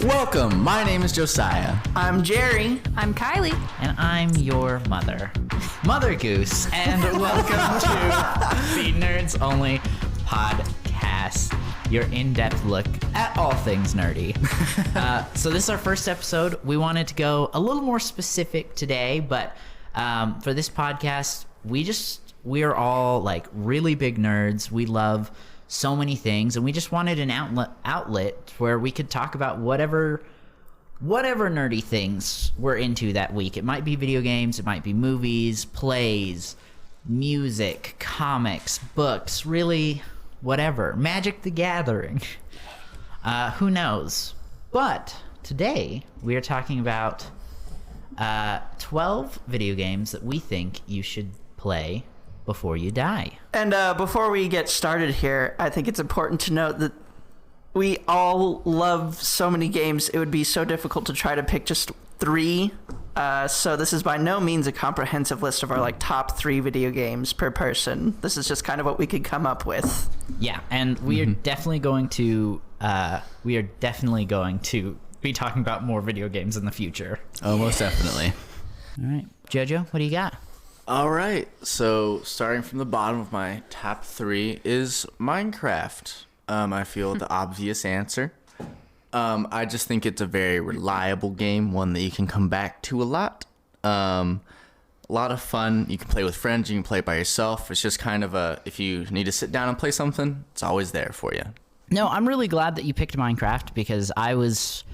Welcome, my name is Josiah. I'm Jerry. I'm Kylee. And I'm your mother, Mother Goose. And welcome to the Nerds Only Podcast, your in-depth look at all things nerdy. So this is our first episode. We wanted to go a little more specific today, but for this podcast, we're all like really big nerds. We love so many things, and we just wanted an outlet where we could talk about whatever nerdy things we're into that week. It might be video games, it might be movies, plays, music, comics, books, really whatever. Magic the Gathering. Who knows? But today we are talking about 12 video games that we think you should play before you die. And before we get started here, I think it's important to note that we all love so many games, it would be so difficult to try to pick just 3. So this is by no means a comprehensive list of our top 3 video games per person. This is just kind of what we could come up with. Yeah, and we are definitely going to be talking about more video games in the future. Oh, most definitely. All right, Jojo, what do you got? All right, so starting from the bottom of my top 3 is Minecraft. I feel the obvious answer. I just think it's a very reliable game, one that you can come back to a lot. A lot of fun. You can play with friends, you can play by yourself. It's just kind of if you need to sit down and play something, it's always there for you. No, I'm really glad that you picked Minecraft because I was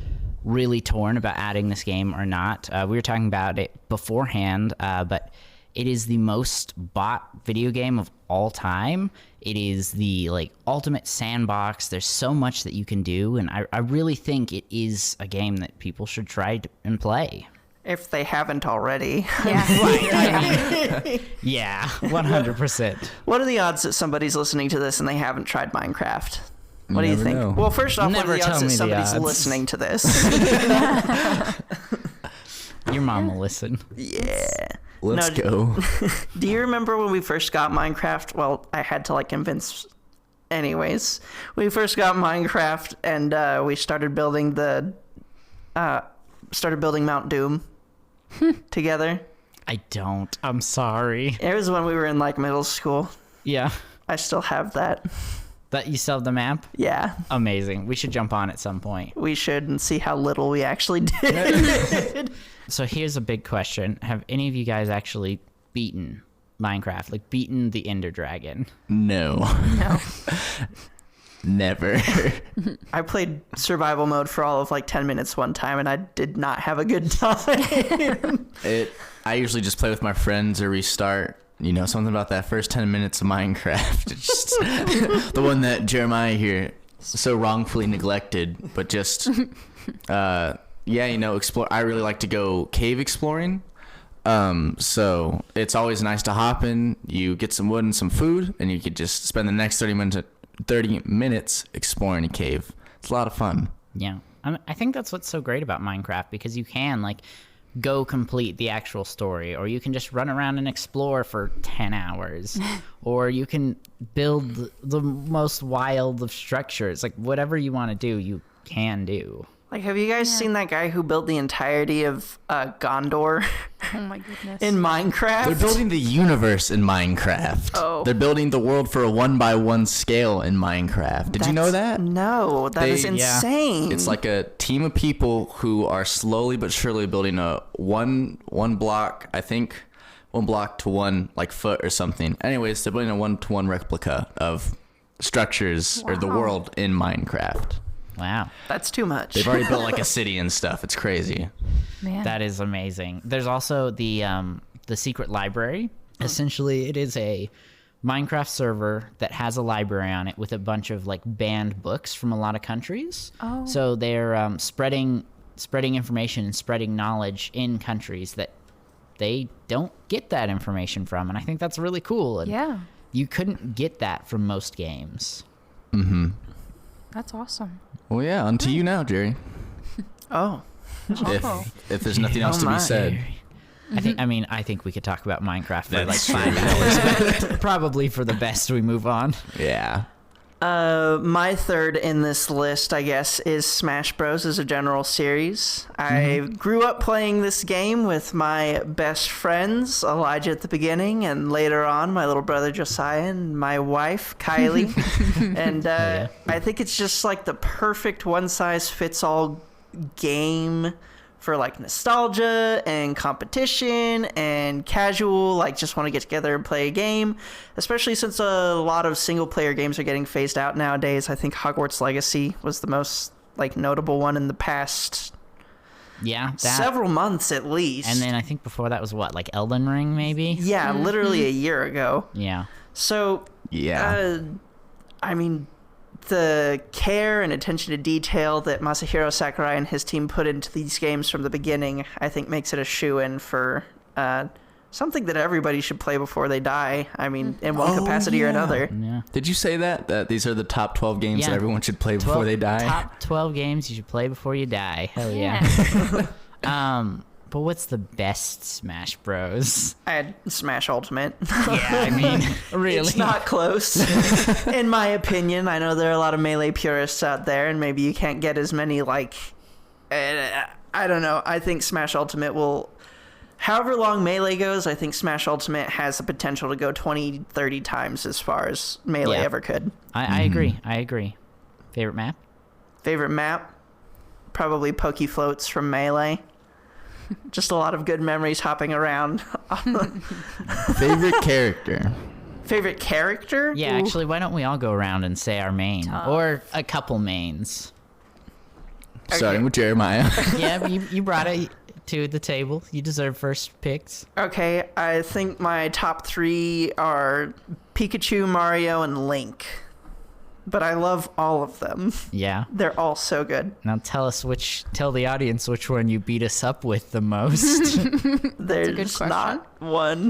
really torn about adding this game or not. We were talking about it beforehand, but it is the most bought video game of all time. It is the ultimate sandbox. There's so much that you can do, and I really think it is a game that people should try and play. If they haven't already. Yeah. Right. I mean, yeah, 100%. What are the odds that somebody's listening to this and they haven't tried Minecraft? What do you think? Know. Well, first off, Never what are the odds tell that me the somebody's odds. listening to this? Your mom will listen. Yeah. Let's go. Do you remember when we first got Minecraft? Well, I had to convince. Anyways, we first got Minecraft and we started building Mount Doom together. I don't. I'm sorry. It was when we were in middle school. Yeah. I still have that. That you still have the map? Yeah, Amazing. We should jump on at some point. we should and see how little we actually did. So here's a big question. Have any of you guys actually beaten Minecraft? Beaten the Ender Dragon? No. No. Never. I played survival mode for all of 10 minutes one time and I did not have a good time. I usually just play with my friends or restart. Something about that first 10 minutes of Minecraft. It's just the one that Jeremiah here so wrongfully neglected, but just, explore. I really like to go cave exploring. So it's always nice to hop in, you get some wood and some food, and you could just spend the next 30 minutes exploring a cave. It's a lot of fun. Yeah. I think that's what's so great about Minecraft, because you can, go complete the actual story, or you can just run around and explore for 10 hours, or you can build the most wild of structures. Whatever you want to do, you can do. Have you guys seen that guy who built the entirety of Gondor Oh my goodness. in Minecraft? They're building the universe in Minecraft. Oh. They're building the world for a 1x1 scale in Minecraft. Did you know that? No, that is insane. It's like a team of people who are slowly but surely building a one block, I think, 1 block to 1 foot or something. Anyways, they're building a 1-to-1 replica of structures or the world in Minecraft. Wow. That's too much. They've already built a city and stuff. It's crazy. Man. That is amazing. There's also the secret library. Essentially, it is a Minecraft server that has a library on it with a bunch of banned books from a lot of countries. Oh. So they're spreading information and spreading knowledge in countries that they don't get that information from, and I think that's really cool. And Yeah. you couldn't get that from most games. That's awesome. Well, yeah, on to you now, Jerry. Oh. If there's nothing else to my. be said. I think we could talk about Minecraft for like 5 hours, but probably for the best we move on. Yeah. My third in this list, I guess, is Smash Bros. As a general series. I grew up playing this game with my best friends, Elijah at the beginning, and later on, my little brother Josiah and my wife, Kylee. And I think it's just like the perfect one-size-fits-all game for like nostalgia and competition and casual, like just want to get together and play a game, especially since a lot of single player games are getting phased out nowadays. I think Hogwarts Legacy was the most like notable one in the past several months at least. And then I think before that was what, like Elden Ring maybe? Yeah, literally a year ago. Yeah. So, I mean, the care and attention to detail that Masahiro Sakurai and his team put into these games from the beginning, I think makes it a shoo-in for something that everybody should play before they die. I mean, in one capacity or another. Yeah. Did you say that these are the top 12 games that everyone should play before they die? Top 12 games you should play before you die. Hell yeah. But what's the best Smash Bros? I had Smash Ultimate. Yeah, I mean, really. It's not close, in my opinion. I know there are a lot of Melee purists out there, and maybe you can't get as many, like... I don't know. I think Smash Ultimate will... However long Melee goes, I think Smash Ultimate has the potential to go 20, 30 times as far as Melee ever could. I agree. Favorite map? Favorite map? Probably Pokey Floats from Melee. Just a lot of good memories hopping around. Favorite character? Favorite character? Yeah, actually, why don't we all go around and say our main? Tough. Or a couple mains. Starting with Jeremiah. Yeah, you brought it to the table. You deserve first picks. Okay, I think my top 3 are Pikachu, Mario, and Link. But I love all of them. Yeah. They're all so good. Now tell the audience which one you beat us up with the most. There's not one.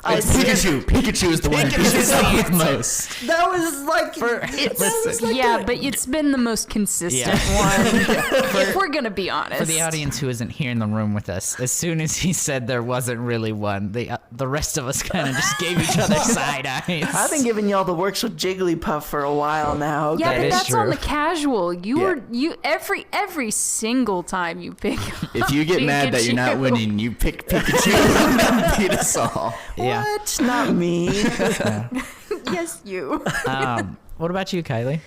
It's Pikachu. Pikachu is the one who beats us up with most. That was like... But it's been the most consistent one. If we're going to be honest. For the audience who isn't here in the room with us, as soon as he said there wasn't really one, the rest of us kind of just gave each other side eyes. I've been giving y'all the works with Jigglypuff for a while now. Yeah, Okay? but is that's true. on the casual. You every single time you pick. If you get mad that you're not Pikachu. winning, you pick Pikachu and beat us all. Yeah. What? Not me. Yes, you. What about you, Kylie?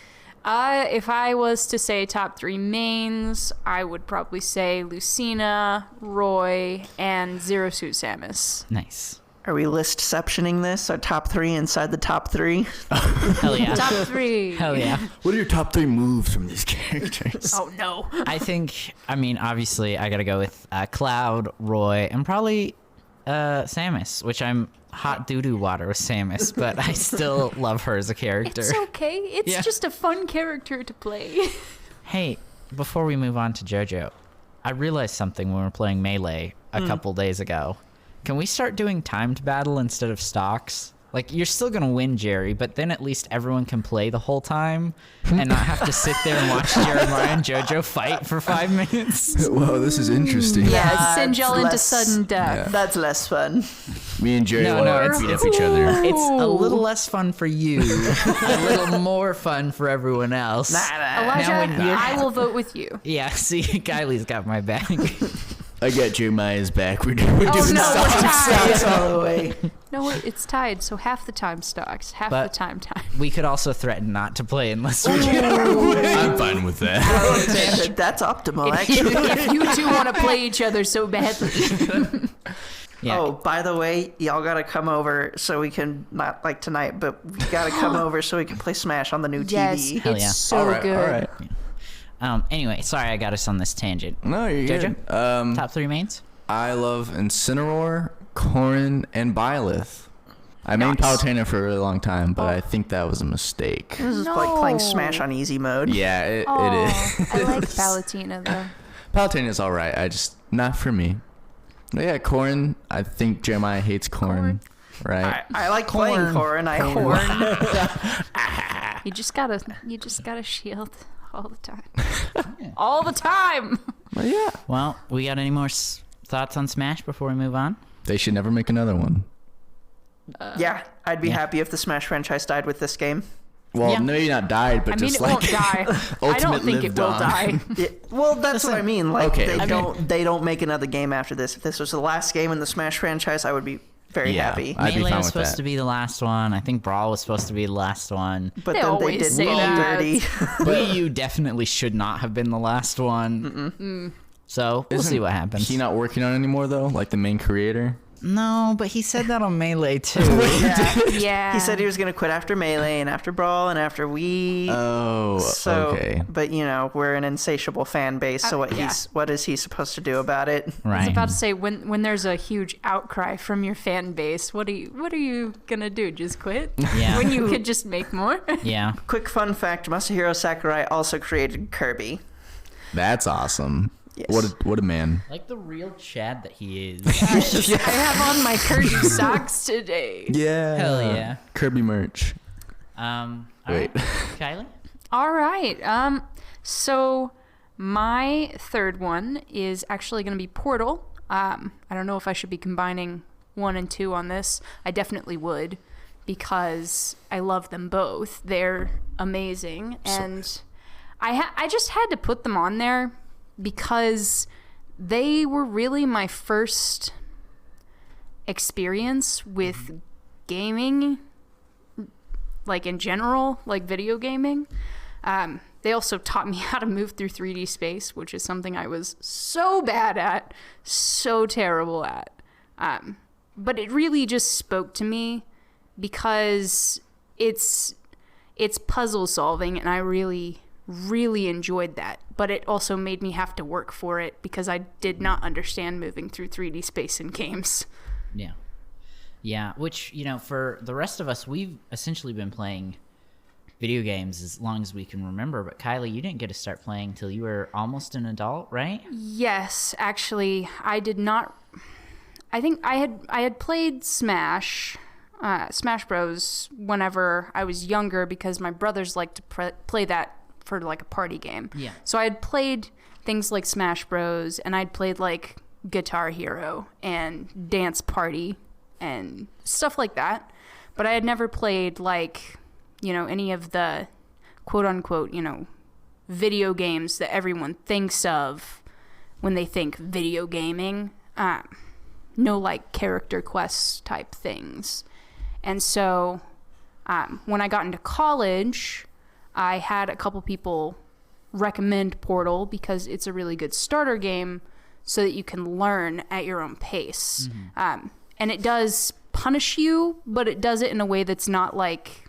If I was to say top 3 mains, I would probably say Lucina, Roy, and Zero Suit Samus. Nice. Are we list-ceptioning this? Our top 3 inside the top 3? Hell yeah. Top 3. Hell yeah. What are your top 3 moves from these characters? Oh no. Obviously, I gotta go with Cloud, Roy, and probably Samus, which I'm hot doo-doo water with Samus, but I still love her as a character. It's okay. It's just a fun character to play. Hey, before we move on to JoJo, I realized something when we were playing Melee a couple days ago. Can we start doing timed battle instead of stocks? Like, you're still gonna win, Jerry, but then at least everyone can play the whole time and not have to sit there and watch Jeremiah and JoJo fight for 5 minutes. Whoa, this is interesting. Yeah, send y'all into less- sudden death. That's less fun. Me and Jerry No, want it's- to beat up each other. It's a little less fun for you, a little more fun for everyone else. Elijah, Now when you're- I will vote with you. Yeah, see, Kylie's got my back. I got Jeremiah's back. We're doing Oh no, we're stocks. tied. That's all the way. No, it's tied. So half the time stocks, half But- the time time. We could also threaten not to play unless we get our way. I'm fine with that. That's optimal, If actually. you two want to play each other so badly. Yeah. Oh, by the way, y'all gotta come over so we can, not like tonight, but we gotta come over so we can play Smash on the new Yes, TV. Hell it's yeah. so all right, good. all right. Anyway, sorry I got us on this tangent. No, you're JoJo? good. Top 3 mains? I love Incineroar, Corrin, and Byleth. I mained Palutena for a really long time, but I think that was a mistake. This is like playing No. Smash on easy mode. Yeah, it Oh, is. I like Palutena though. Palutena's alright. Not for me. But yeah, Corrin. I think Jeremiah hates Corrin. Right? I like playing Corrin. You just gotta shield all the time. All the time. Well, yeah. Well, we got any more thoughts on Smash before we move on? They should never make another one. Yeah, I'd be happy if the Smash franchise died with this game. Well, Yeah. maybe not died, but I mean, just it like won't die. I don't think it will die. Yeah, well, that's what I mean. Like, Okay, they don't make another game after this. If this was the last game in the Smash franchise, I would be very happy. I'd be Melee fine was with supposed that. to be the last one. I think Brawl was supposed to be the last one. But They then they always did say Wii that. dirty. Wii U definitely should not have been the last one. So we'll see what happens. He not working on it anymore though, like the main creator. No, but he said that on Melee too. Yeah. He said he was going to quit after Melee and after Brawl and after Wii. Oh, So, okay. but we're an insatiable fan base. So yeah. what is he supposed to do about it? I was Right. about to say when there's a huge outcry from your fan base, what are you gonna do? Just quit? Yeah. When you could just make more? Yeah. Quick fun fact: Masahiro Sakurai also created Kirby. That's awesome. Yes. What a man. Like the real Chad that he is. I have on my Kirby socks today. Yeah. Hell yeah. Kirby merch. All Wait. right. Kylie? All right. So my third one is actually going to be Portal. I don't know if I should be combining 1 and 2 on this. I definitely would, because I love them both. They're amazing, and I just had to put them on there because they were really my first experience with gaming, like in general, like video gaming. They also taught me how to move through 3D space, which is something I was so bad at, so terrible at. But it really just spoke to me because it's puzzle solving, and I really enjoyed that. But it also made me have to work for it because I did not understand moving through 3D space in games. Yeah. Yeah, which, for the rest of us, we've essentially been playing video games as long as we can remember. But Kylie, you didn't get to start playing till you were almost an adult, right? Yes, actually, I did not. I think I had played Smash Bros. Whenever I was younger because my brothers liked to play that for like a party game. Yeah. So I had played things like Smash Bros. And I'd played like Guitar Hero and Dance Party and stuff like that. But I had never played like, any of the quote unquote, video games that everyone thinks of when they think video gaming. No like character quests type things. And so when I got into college, I had a couple people recommend Portal because it's a really good starter game so that you can learn at your own pace. And it does punish you, but it does it in a way that's not like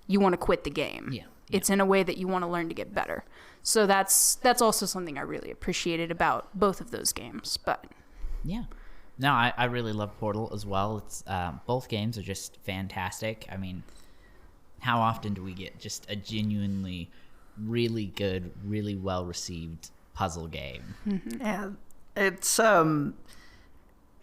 you want to quit the game. Yeah. It's in a way that you want to learn to get better. So that's also something I really appreciated about both of those games. But Yeah. No, I really love Portal as well. It's both games are just fantastic. I mean, how often do we get just a genuinely really good, really well-received puzzle game? Yeah,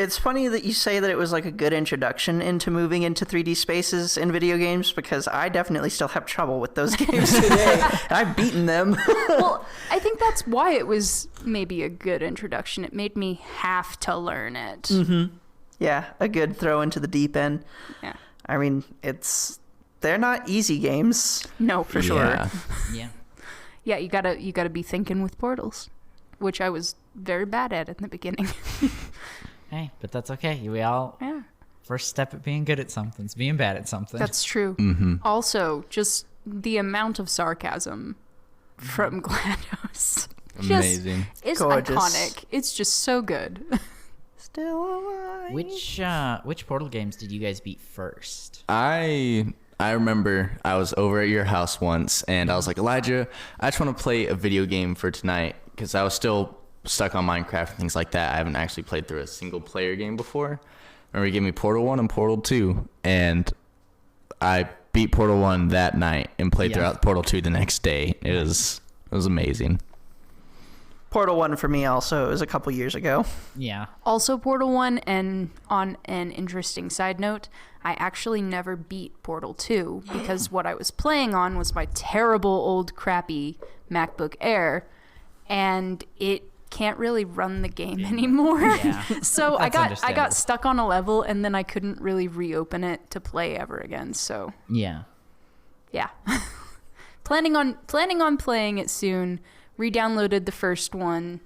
it's funny that you say that it was like a good introduction into moving into 3D spaces in video games because I definitely still have trouble with those games today. I've beaten them. well, I think that's why it was maybe a good introduction. It made me have to learn it. Mm-hmm. Yeah, a good throw into the deep end. Yeah. I mean, they're not easy games. No, for sure. Yeah. Yeah. Yeah, you gotta be thinking with portals, which I was very bad at in the beginning. Hey, but that's okay. We all Yeah, first step at being good at something is being bad at something. that's true. Mm-hmm. Also, just the amount of sarcasm from GLaDOS. Amazing. It's Gorgeous. iconic. It's just so good. Still alive. Which Portal games did you guys beat first? I remember I was over at your house once, and I was like, Elijah, I just want to play a video game for tonight because I was still stuck on Minecraft and things like that. I haven't actually played through a single player game before. Remember, you gave me Portal 1 and Portal 2, and I beat Portal 1 that night and played throughout Portal 2 the next day. It was amazing. Portal 1 for me also. It was a couple years ago. Yeah. Also Portal 1, and on an interesting side note, I actually never beat Portal 2 because what I was playing on was my terrible old crappy MacBook Air, and it can't really run the game anymore. Yeah. So I got understandable. stuck on a level, and then I couldn't really reopen it to play ever again. So Yeah. yeah. planning on playing it soon. Re-downloaded the first one,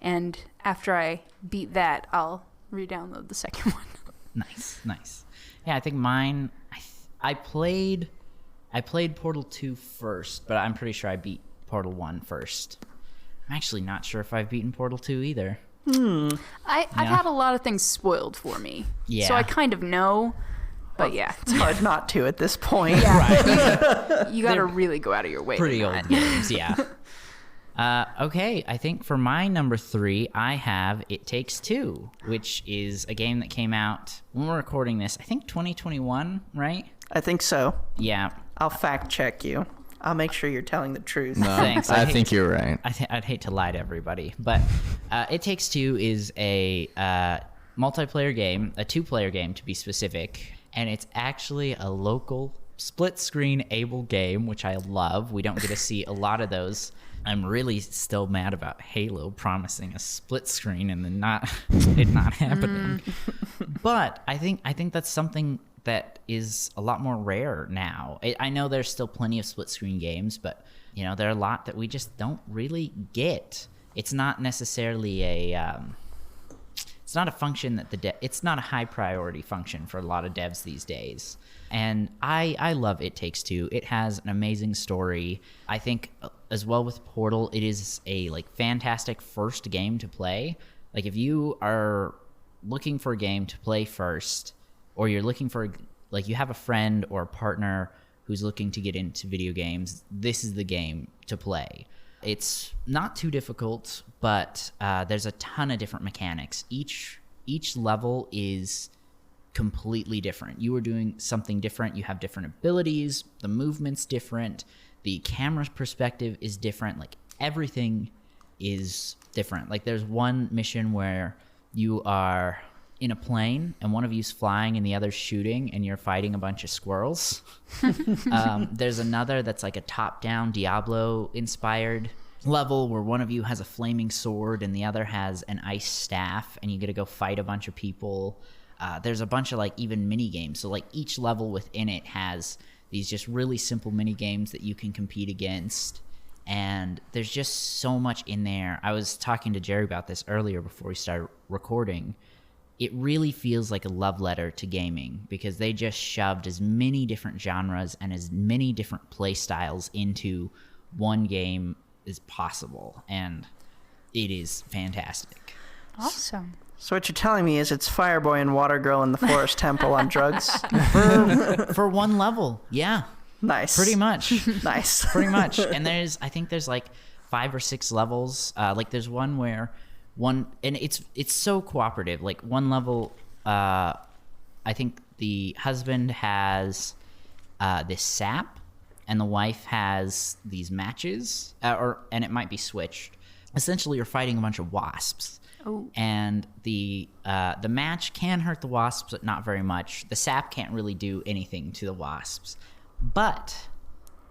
and after I beat that, I'll re-download the second one. Nice. Yeah, I think mine. I played Portal 2 first, but I'm pretty sure I beat Portal 1 first. I'm actually not sure if I've beaten Portal 2 either. I've had a lot of things spoiled for me. Yeah. So I kind of know, but yeah. It's hard not to at this point. You got to really go out of your way. Pretty to old not. games, yeah. Okay, I think for my number 3, I have It Takes Two, which is a game that came out when we're recording this, I think 2021, right? I think so. Yeah. I'll fact check you. I'll make sure you're telling the truth. No, Thanks. I think you're right. I'd hate to lie to everybody, but It Takes Two is a multiplayer game, a 2-player game to be specific, and it's actually a local split-screen able game, which I love. We don't get to see a lot of those. I'm really still mad about Halo promising a split screen and then it not happening. But I think that's something that is a lot more rare now. I know there's still plenty of split screen games, but you know there are a lot that we just don't really get. It's not necessarily it's not a function that it's not a high priority function for a lot of devs these days. And I love It Takes Two. It has an amazing story. I think as well with Portal, it is a fantastic first game to play. Like if you are looking for a game to play first, or you're looking for you have a friend or a partner who's looking to get into video games, this is the game to play. It's not too difficult, but there's a ton of different mechanics. Each level is completely different. You are doing something different. You have different abilities. The movement's different. The camera's perspective is different. Everything is different. There's one mission where you are in a plane and one of you's flying and the other's shooting and you're fighting a bunch of squirrels. There's another that's a top-down Diablo-inspired level where one of you has a flaming sword and the other has an ice staff and you get to go fight a bunch of people. There's a bunch of even mini games. So each level within it has these just really simple mini games that you can compete against. And there's just so much in there. I was talking to Jerry about this earlier before we started recording. It really feels like a love letter to gaming because they just shoved as many different genres and as many different play styles into one game as possible. And it is fantastic. Awesome. So what you're telling me is it's Fireboy and Watergirl in the Forest Temple on drugs? For one level, yeah. Nice. Pretty much. Nice. Pretty much. And I think there's 5 or 6 levels. There's one where and it's so cooperative. One level, I think the husband has this sap and the wife has these matches, and it might be switched. Essentially, you're fighting a bunch of wasps. Oh. And the match can hurt the wasps, but not very much. The sap can't really do anything to the wasps. But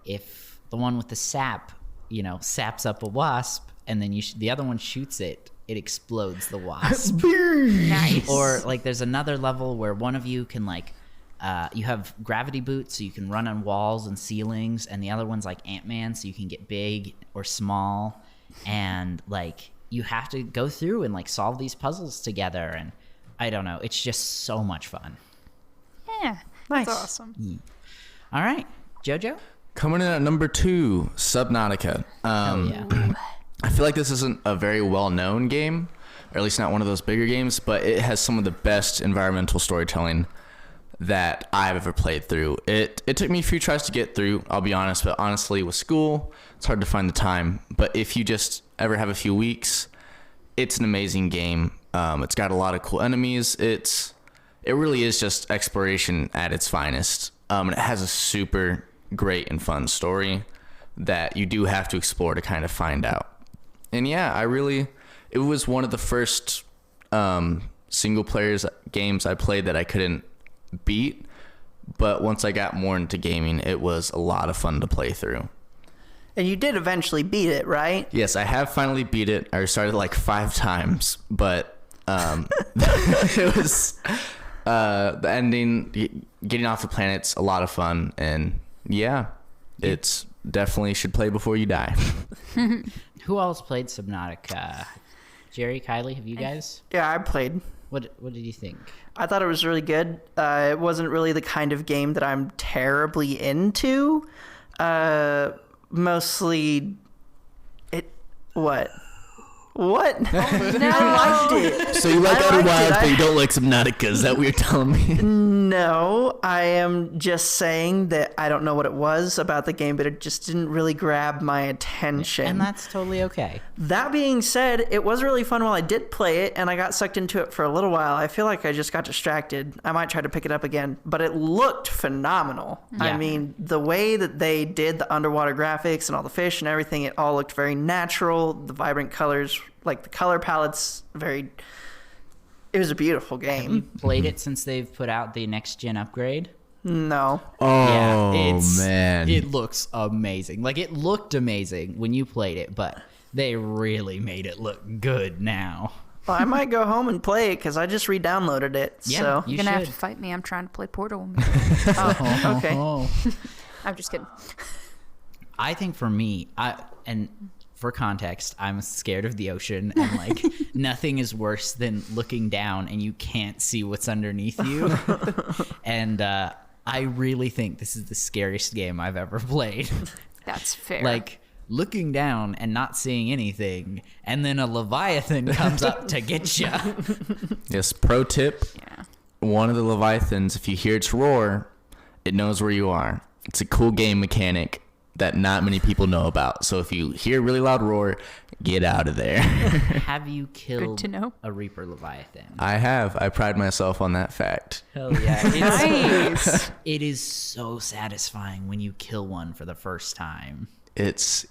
if the one with the sap, saps up a wasp, and then the other one shoots it, it explodes the wasp. Nice. Or there's another level where one of you can you have gravity boots, so you can run on walls and ceilings, and the other one's like Ant-Man, so you can get big or small, and you have to go through and solve these puzzles together, and I don't know, it's just so much fun. Yeah. Nice. That's awesome. All right, Jojo? Coming in at number 2, Subnautica. Yeah. I feel like this isn't a very well-known game, or at least not one of those bigger games, but it has some of the best environmental storytelling that I've ever played through. It took me a few tries to get through, I'll be honest, but honestly, with school, it's hard to find the time. But if you just ever have a few weeks, it's an amazing game. It's got a lot of cool enemies. It really is just exploration at its finest. And it has a super great and fun story that you do have to explore to kind of find out. And yeah, it was one of the first single players games I played that I couldn't beat. But once I got more into gaming, it was a lot of fun to play through. And you did eventually beat it, right? Yes, I have finally beat it. I restarted like 5 times, but it was the ending, getting off the planet's a lot of fun. And yeah, it's definitely should play before you die. Who else played Subnautica? Jerry, Kylee, have you guys? Yeah, I played. What did you think? I thought it was really good. It wasn't really the kind of game that I'm terribly into. Mostly, what? What? No. I liked it. So you like I Outer liked Wilds, it. but you don't like Subnautica. Is that what you're telling me? No, I am just saying that I don't know what it was about the game, but it just didn't really grab my attention. And that's totally okay. That being said, it was really fun while I did play it, and I got sucked into it for a little while. I feel like I just got distracted. I might try to pick it up again, but it looked phenomenal. Yeah. I mean, the way that they did the underwater graphics and all the fish and everything, it all looked very natural. The vibrant colors, like the color palettes, it was a beautiful Have you game. played it since they've put out the next gen upgrade? No. Oh, man. It looks amazing. Like, it looked amazing when you played it, but they really made it look good now. Well, I might go home and play it because I just re-downloaded it. Yeah, So. you You're gonna have should. to fight me. I'm trying to play Portal. Oh, okay. I'm just kidding. I think for me, and for context, I'm scared of the ocean, and like nothing is worse than looking down and you can't see what's underneath you. And I really think this is the scariest game I've ever played. That's fair. Like looking down and not seeing anything, and then a Leviathan comes up to get you. Yes, pro tip. yeah. One of the Leviathans, if you hear its roar, it knows where you are. It's a cool game mechanic that not many people know about. So if you hear a really loud roar, get out of there. Have you killed to know. a Reaper Leviathan? I have. I pride myself on that fact. Hell yeah. Nice. It is so satisfying when you kill one for the first time. It's,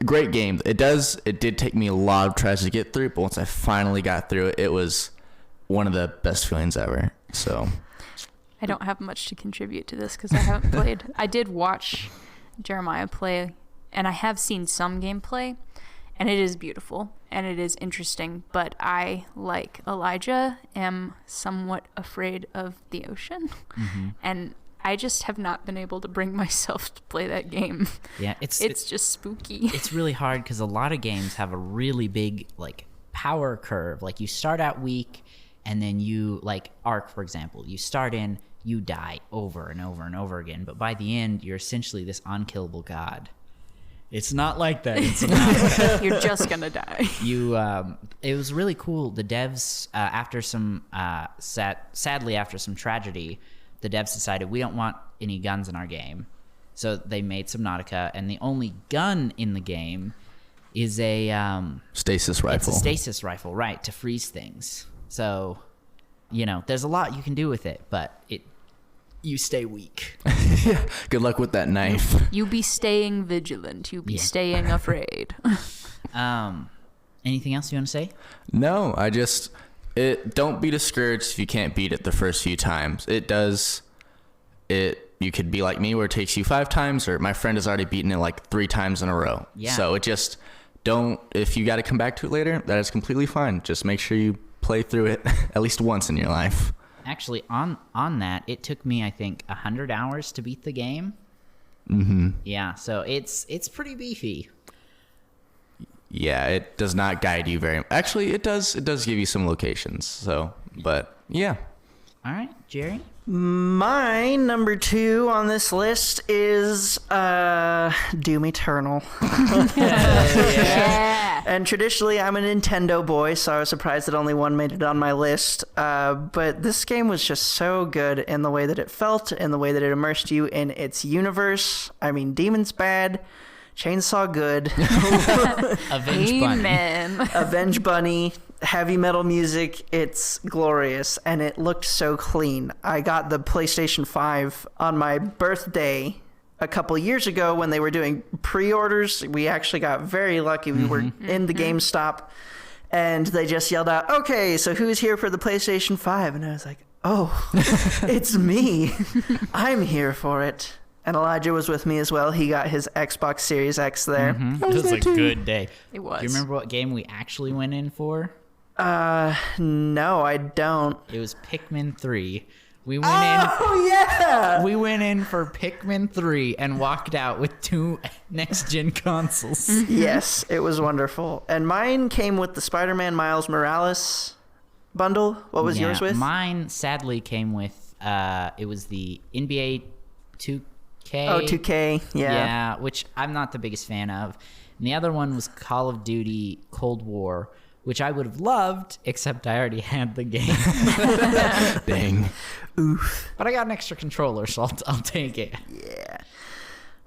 great game. It did take me a lot of tries to get through it, but once I finally got through it, it was one of the best feelings ever. So I don't have much to contribute to this because I haven't played. I did watch Jeremiah play, and I have seen some gameplay, and it is beautiful and it is interesting, but I, like Elijah, am somewhat afraid of the ocean. And I just have not been able to bring myself to play that game. Yeah, It's just spooky. it's really hard because a lot of games have a really big like power curve. Like you start out weak, and then you, like Ark, for example, you start in, you die over and over and over again, but by the end you're essentially this unkillable god. It's not like that. It's not. You're just gonna die. It was really cool. The devs, after some sadly after some tragedy, the devs decided we don't want any guns in our game, so they made Subnautica, and the only gun in the game is a stasis rifle. it's a stasis rifle, right, to freeze things. So, there's a lot you can do with it, but you stay weak. Good luck with that knife. You be staying vigilant. You be staying afraid. Anything else you want to say? No, don't be discouraged if you can't beat it the first few times. You could be like me where it takes you 5 times, or my friend has already beaten it like 3 times in a row. Yeah. So if you got to come back to it later, that is completely fine. Just make sure you play through it at least once in your life. Actually, on that, it took me, I think, 100 hours to beat the game. Yeah, so it's pretty beefy. Yeah, it does not guide you very much. Actually, it does give you some locations. So, but yeah. All right, Jerry? My number 2 on this list is Doom Eternal. Yeah. And traditionally, I'm a Nintendo boy, so I was surprised that only one made it on my list. But this game was just so good in the way that it felt, in the way that it immersed you in its universe. I mean, Demon's bad, Chainsaw good, Avenge Bunny. Amen. Avenge Bunny, heavy metal music. It's glorious, and it looked so clean. I got the PlayStation 5 on my birthday a couple years ago when they were doing pre-orders, we actually got very lucky. We were in the GameStop, and they just yelled out, "Okay, so who's here for the PlayStation 5?" And I was like, "Oh, it's me. I'm here for it." And Elijah was with me as well. He got his Xbox Series X there. It was a good day. It was. Do you remember what game we actually went in for? No, I don't. It was Pikmin 3. We went in. Oh, yeah! We went in for Pikmin 3 and walked out with 2 next-gen consoles. Yes, it was wonderful. And mine came with the Spider-Man Miles Morales bundle. What was yours with? Mine sadly came with, it was the NBA 2K. Oh, 2K, yeah. Yeah, which I'm not the biggest fan of. And the other one was Call of Duty Cold War, which I would have loved, except I already had the game. Dang. Oof. But I got an extra controller, so I'll take it. Yeah.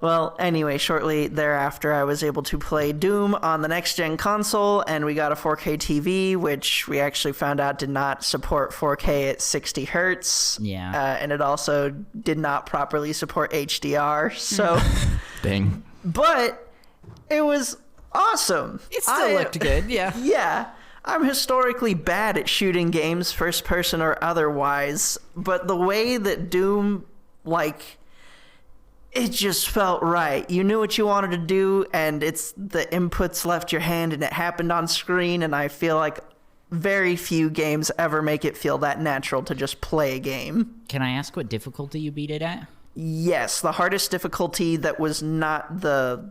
Well, anyway, shortly thereafter, I was able to play Doom on the next-gen console, and we got a 4K TV, which we actually found out did not support 4K at 60 hertz. Yeah. And it also did not properly support HDR, so... Dang. But it was awesome. It still looked good, yeah. Yeah. I'm historically bad at shooting games, first person or otherwise, but the way that Doom, it just felt right. You knew what you wanted to do, and it's the inputs left your hand, and it happened on screen, and I feel like very few games ever make it feel that natural to just play a game. Can I ask what difficulty you beat it at? Yes, the hardest difficulty that was not the,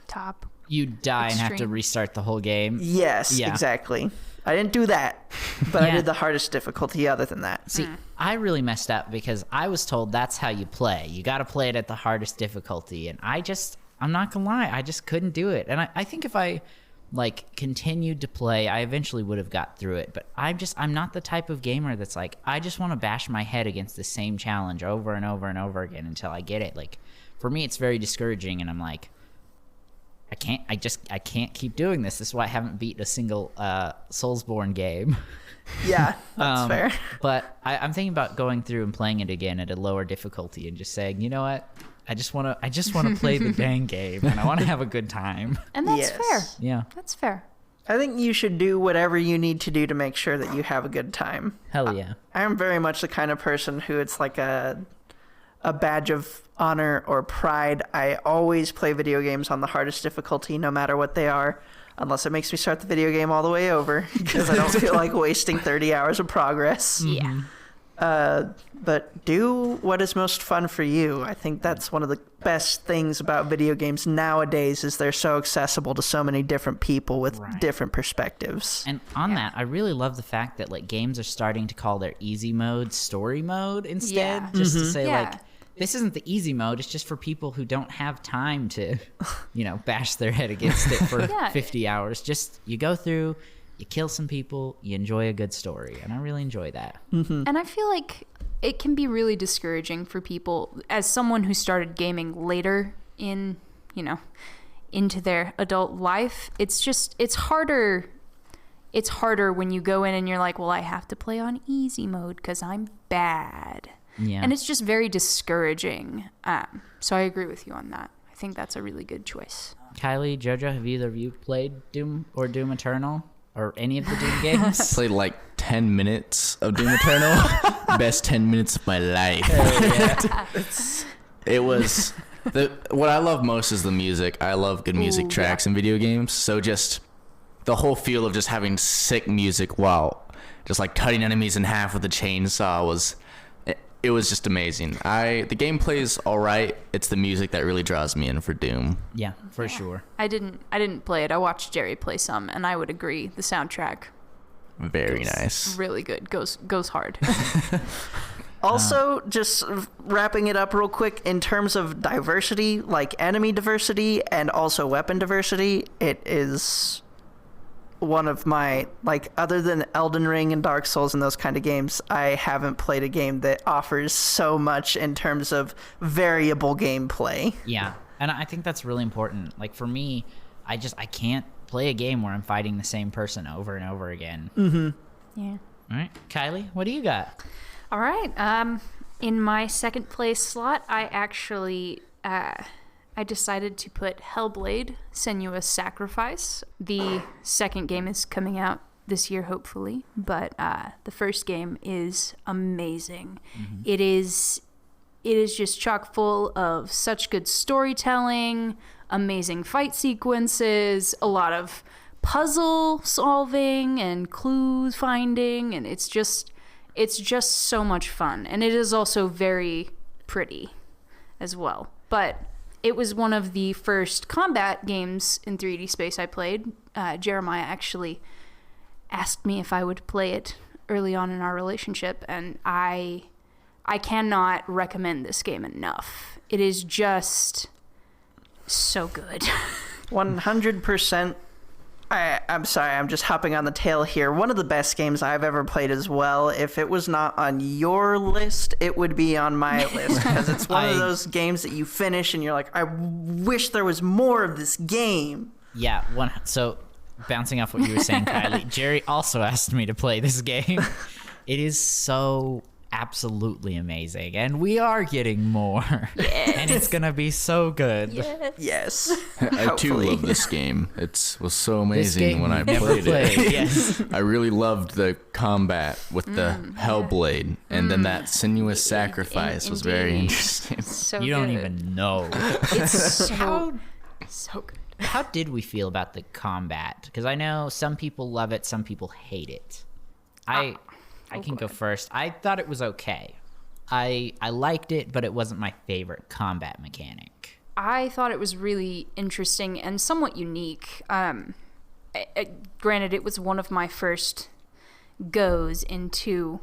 Top. You die and have to Extreme. restart the whole game. Yes, Yeah. exactly. I didn't do that, but I Yeah. did the hardest difficulty other than that. See, I really messed up because I was told that's how you play. You got to play it at the hardest difficulty. And I'm not going to lie, I just couldn't do it. And I think if I, continued to play, I eventually would have got through it. But I'm not the type of gamer that's I just want to bash my head against the same challenge over and over and over again until I get it. For me, it's very discouraging. And I'm like, I can't keep doing this. This is why I haven't beat a single Soulsborne game. Yeah, that's fair. But I'm thinking about going through and playing it again at a lower difficulty and just saying, you know what? I just want to play the dang game and I want to have a good time. And that's Yes. fair. Yeah. That's fair. I think you should do whatever you need to do to make sure that you have a good time. Hell yeah. I am very much the kind of person who it's like a badge of honor or pride. I always play video games on the hardest difficulty, no matter what they are, unless it makes me start the video game all the way over, because I don't feel like wasting 30 hours of progress. Yeah. But do what is most fun for you. I think that's one of the best things about video games nowadays is they're so accessible to so many different people with different perspectives. And on that, I really love the fact that games are starting to call their easy mode story mode instead. Yeah. Just to say Yeah. this isn't the easy mode. It's just for people who don't have time to, bash their head against it for Yeah. 50 hours. Just you go through, you kill some people, you enjoy a good story. And I really enjoy that. And I feel like it can be really discouraging for people as someone who started gaming later in, into their adult life. It's harder when you go in and you're like, well, I have to play on easy mode because I'm bad. Yeah. And it's just very discouraging. So I agree with you on that. I think that's a really good choice. Kylee, Jojo, have either of you played Doom or Doom Eternal? Or any of the Doom games? Played 10 minutes of Doom Eternal. Best 10 minutes of my life. It was what I love most is the music. I love good music tracks in video games. So just the whole feel of just having sick music while just cutting enemies in half with a chainsaw was just amazing. The gameplay is all right. It's the music that really draws me in for Doom. Yeah, for sure. I didn't play it. I watched Jerry play some, and I would agree. The soundtrack Very nice. really good. Goes hard. Also, just wrapping it up real quick, in terms of diversity, enemy diversity and also weapon diversity, it is one of my, other than Elden Ring and Dark Souls and those kind of games, I haven't played a game that offers so much in terms of variable gameplay. Yeah, and I think that's really important. For me, I can't play a game where I'm fighting the same person over and over again. Mm-hmm. Yeah. All right, Kylee, what do you got? All right. In my second place slot, I actually I decided to put Hellblade: Senua's Sacrifice. The second game is coming out this year, hopefully, but the first game is amazing. Mm-hmm. It is just chock full of such good storytelling, amazing fight sequences, a lot of puzzle solving and clue finding, and it's just so much fun. And it is also very pretty as well. But it was one of the first combat games in 3D space I played. Jeremiah actually asked me if I would play it early on in our relationship, and I cannot recommend this game enough. It is just so good. 100%. I'm sorry, I'm just hopping on the tail here. One of the best games I've ever played as well. If it was not on your list, it would be on my list, because it's one of those games that you finish and you're like, I wish there was more of this game. Yeah, so bouncing off what you were saying, Kylie, Jerry also asked me to play this game. It is so absolutely amazing, and we are getting more. Yes. And it's gonna be so good. Yes. I too love this game. It was so amazing when I played it. Yes. I really loved the combat with the Hellblade, and then that Senua's Sacrifice was very interesting. So you don't even know. It's so good. How did we feel about the combat? Because I know some people love it, some people hate it. I can go first. I thought it was okay. I liked it, but it wasn't my favorite combat mechanic. I thought it was really interesting and somewhat unique. Granted, it was one of my first goes into,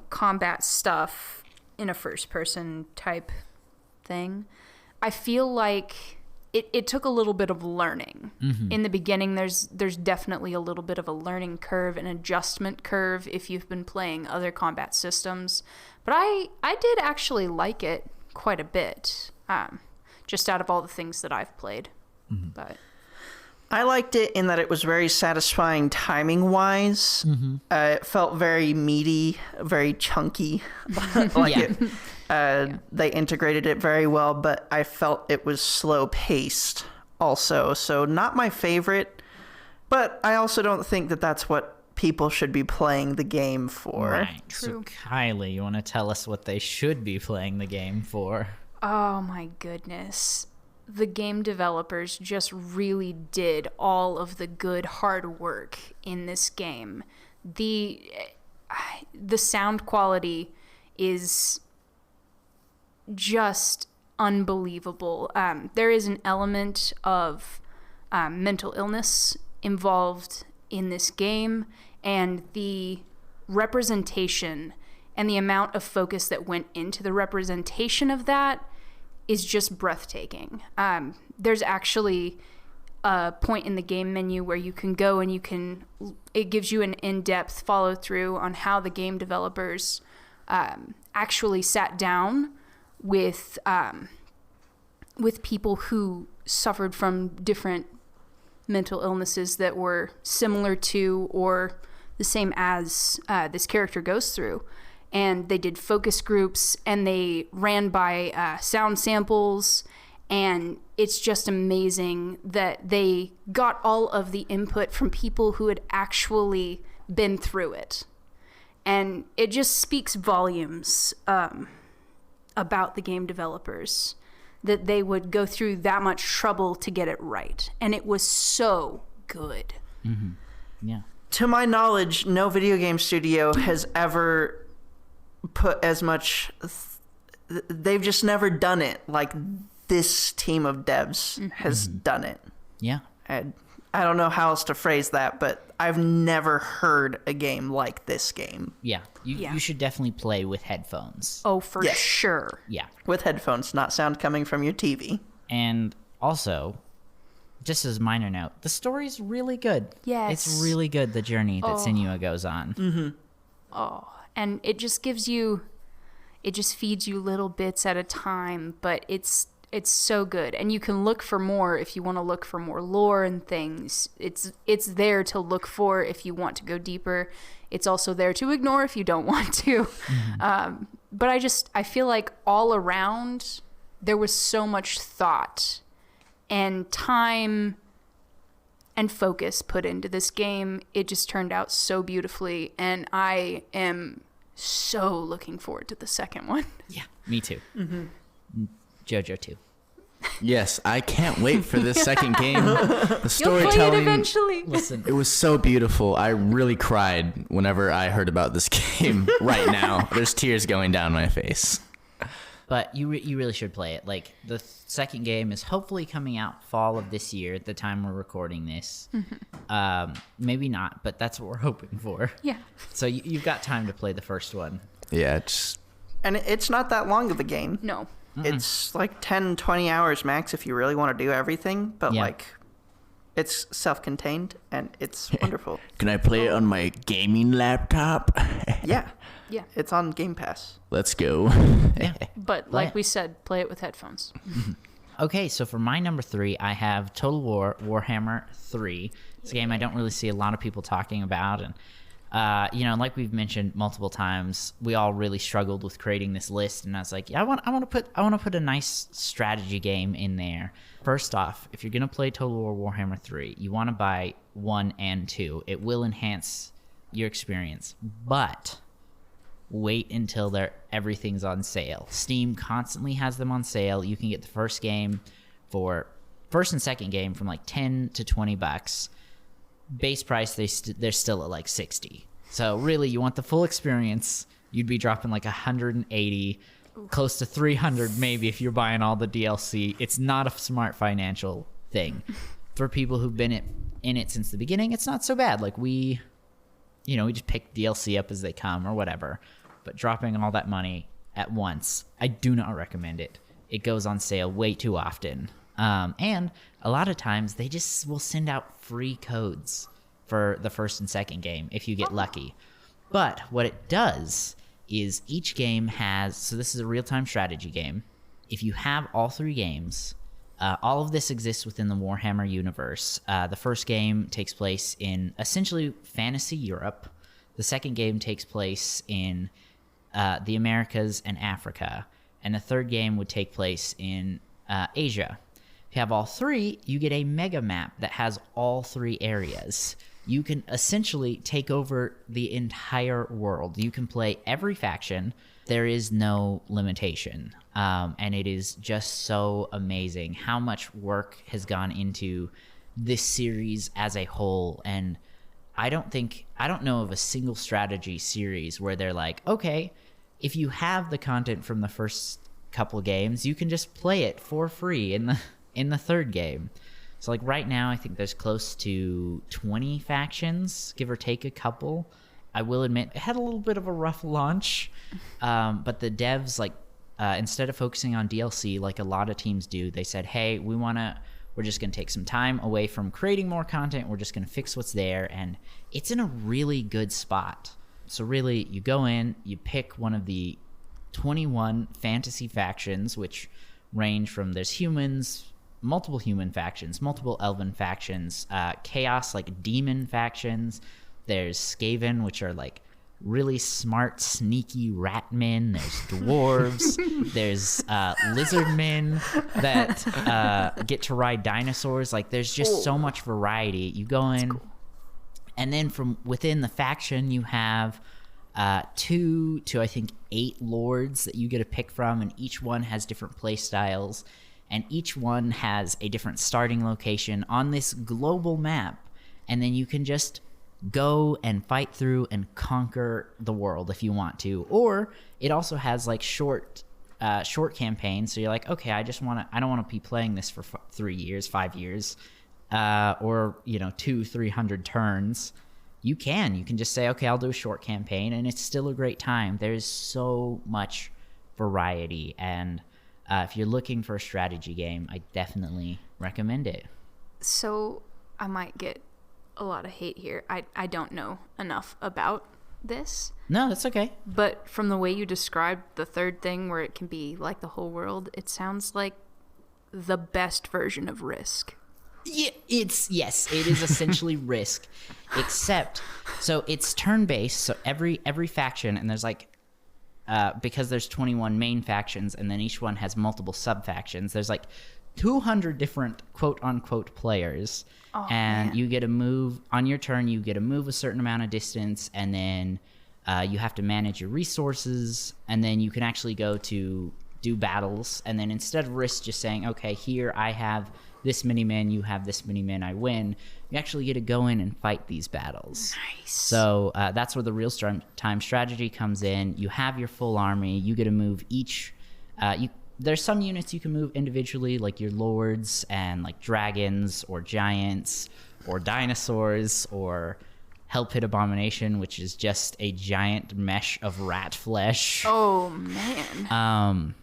combat stuff in a first-person type thing. I feel like it took a little bit of learning. Mm-hmm. In the beginning, there's definitely a little bit of a learning curve, an adjustment curve if you've been playing other combat systems. But I did actually like it quite a bit, just out of all the things that I've played. Mm-hmm. But I liked it in that it was very satisfying timing-wise. Mm-hmm. It felt very meaty, very chunky. They integrated it very well, but I felt it was slow-paced also. So not my favorite, but I also don't think that that's what people should be playing the game for. Right. True. So Kylie, you want to tell us what they should be playing the game for? Oh my goodness. The game developers just really did all of the good hard work in this game. The sound quality is just unbelievable. There is an element of mental illness involved in this game, and the representation and the amount of focus that went into the representation of that is just breathtaking. There's actually a point in the game menu where you can go and it gives you an in-depth follow-through on how the game developers actually sat down with people who suffered from different mental illnesses that were similar to or the same as this character goes through. And they did focus groups, and they ran by sound samples, and it's just amazing that they got all of the input from people who had actually been through it. And it just speaks volumes about the game developers, that they would go through that much trouble to get it right. And it was so good. Mm-hmm. Yeah. To my knowledge, no video game studio has ever put as much... They've just never done it like this team of devs has done it. Yeah. And I don't know how else to phrase that, but I've never heard a game like this game. Yeah. You should definitely play with headphones. Oh, for sure. Yeah. With headphones, not sound coming from your TV. And also, just as a minor note, the story's really good. Yes. It's really good, the journey that Senua goes on. Mm-hmm. Oh, and it just feeds you little bits at a time, but it's so good. And you can look for more if you want to look for more lore and things. It's there to look for if you want to go deeper. It's also there to ignore if you don't want to. Mm-hmm. But I feel like all around there was so much thought and time and focus put into this game. It just turned out so beautifully, and I am so looking forward to the second one. Yeah, me too. JoJo too. Yes, I can't wait for this second game. The You'll play it storytelling, eventually. Listen, it was so beautiful. I really cried whenever I heard about this game. Right now, there's tears going down my face. but you really should play it. Like, the second game is hopefully coming out fall of this year at the time we're recording this. Maybe not, but that's what we're hoping for. Yeah. So you've got time to play the first one. Yeah, it's And it's not that long of a game. No. It's like 10, 20 hours max if you really want to do everything. But, Yeah. like, it's self-contained, and it's wonderful. Can I play it on my gaming laptop? Yeah. Yeah. It's on Game Pass. Let's go. Yeah. But Play like it. we said, play it with headphones. Okay, so for my number 3, I have Total War Warhammer 3. It's a game I don't really see a lot of people talking about, and like we've mentioned multiple times, we all really struggled with creating this list, and I was like, yeah, I want to put a nice strategy game in there. First off, if you're gonna play Total War Warhammer 3, you want to buy 1 and 2. It will enhance your experience, but wait until everything's on sale. Steam constantly has them on sale. You can get the first and second game from like $10 to $20. Base price, they're still at like $60. So really, you want the full experience, you'd be dropping like $180, close to $300 maybe if you're buying all the DLC. It's not a smart financial thing. For people who've been in it since the beginning, it's not so bad. Like we just pick DLC up as they come or whatever. But dropping all that money at once, I do not recommend it. It goes on sale way too often. And a lot of times they just will send out free codes for the first and second game if you get lucky. But what it does is each game has, so this is a real-time strategy game. If you have all 3 games, all of this exists within the Warhammer universe. The first game takes place in essentially fantasy Europe. The second game takes place in the Americas and Africa. And the third game would take place in Asia. If you have all 3, you get a mega map that has all 3 areas. You can essentially take over the entire world. You can play every faction. There is no limitation. And it is just so amazing how much work has gone into this series as a whole. And I don't know of a single strategy series where they're like, okay, if you have the content from the first couple games, you can just play it for free in the third game. So like right now, I think there's close to 20 factions, give or take a couple. I will admit it had a little bit of a rough launch, but the devs, like, instead of focusing on DLC like a lot of teams do, they said, hey, we're just going to take some time away from creating more content. We're just going to fix what's there, and it's in a really good spot. So really, you go in, you pick one of the 21 fantasy factions, which range from there's humans, multiple human factions, multiple elven factions, chaos, like demon factions. There's Skaven, which are like really smart, sneaky rat men. There's dwarves. There's lizard men that get to ride dinosaurs. Like, there's just so much variety. You go in, and then from within the faction, you have 2 to I think 8 lords that you get to pick from, and each one has different play styles, and each one has a different starting location on this global map, and then you can just go and fight through and conquer the world if you want to. Or it also has like short campaigns, so you're like, okay, I don't want to be playing this for 3 years, 5 years, or 200-300 turns. You can just say, okay, I'll do a short campaign, and it's still a great time. There's so much variety, and if you're looking for a strategy game, I definitely recommend it. So I might get a lot of hate here. I don't know enough about this. No, that's okay. But from the way you described the third thing, where it can be like the whole world, it sounds like the best version of Risk. Yeah, it is essentially Risk, except so it's turn-based. So every faction, and there's like because there's 21 main factions and then each one has multiple sub-factions, there's like 200 different quote-unquote players. You get to move on your turn. You get to move a certain amount of distance, and then you have to manage your resources, and then you can actually go to do battles. And then instead of risk just saying, okay, here I have this many men, you have this many men, I win, you actually get to go in and fight these battles. Nice. So that's where the real-time strategy comes in. You have your full army. You get to move each... There's some units you can move individually, like your lords and like dragons or giants or dinosaurs or Hell Pit Abomination, which is just a giant mesh of rat flesh. Oh man.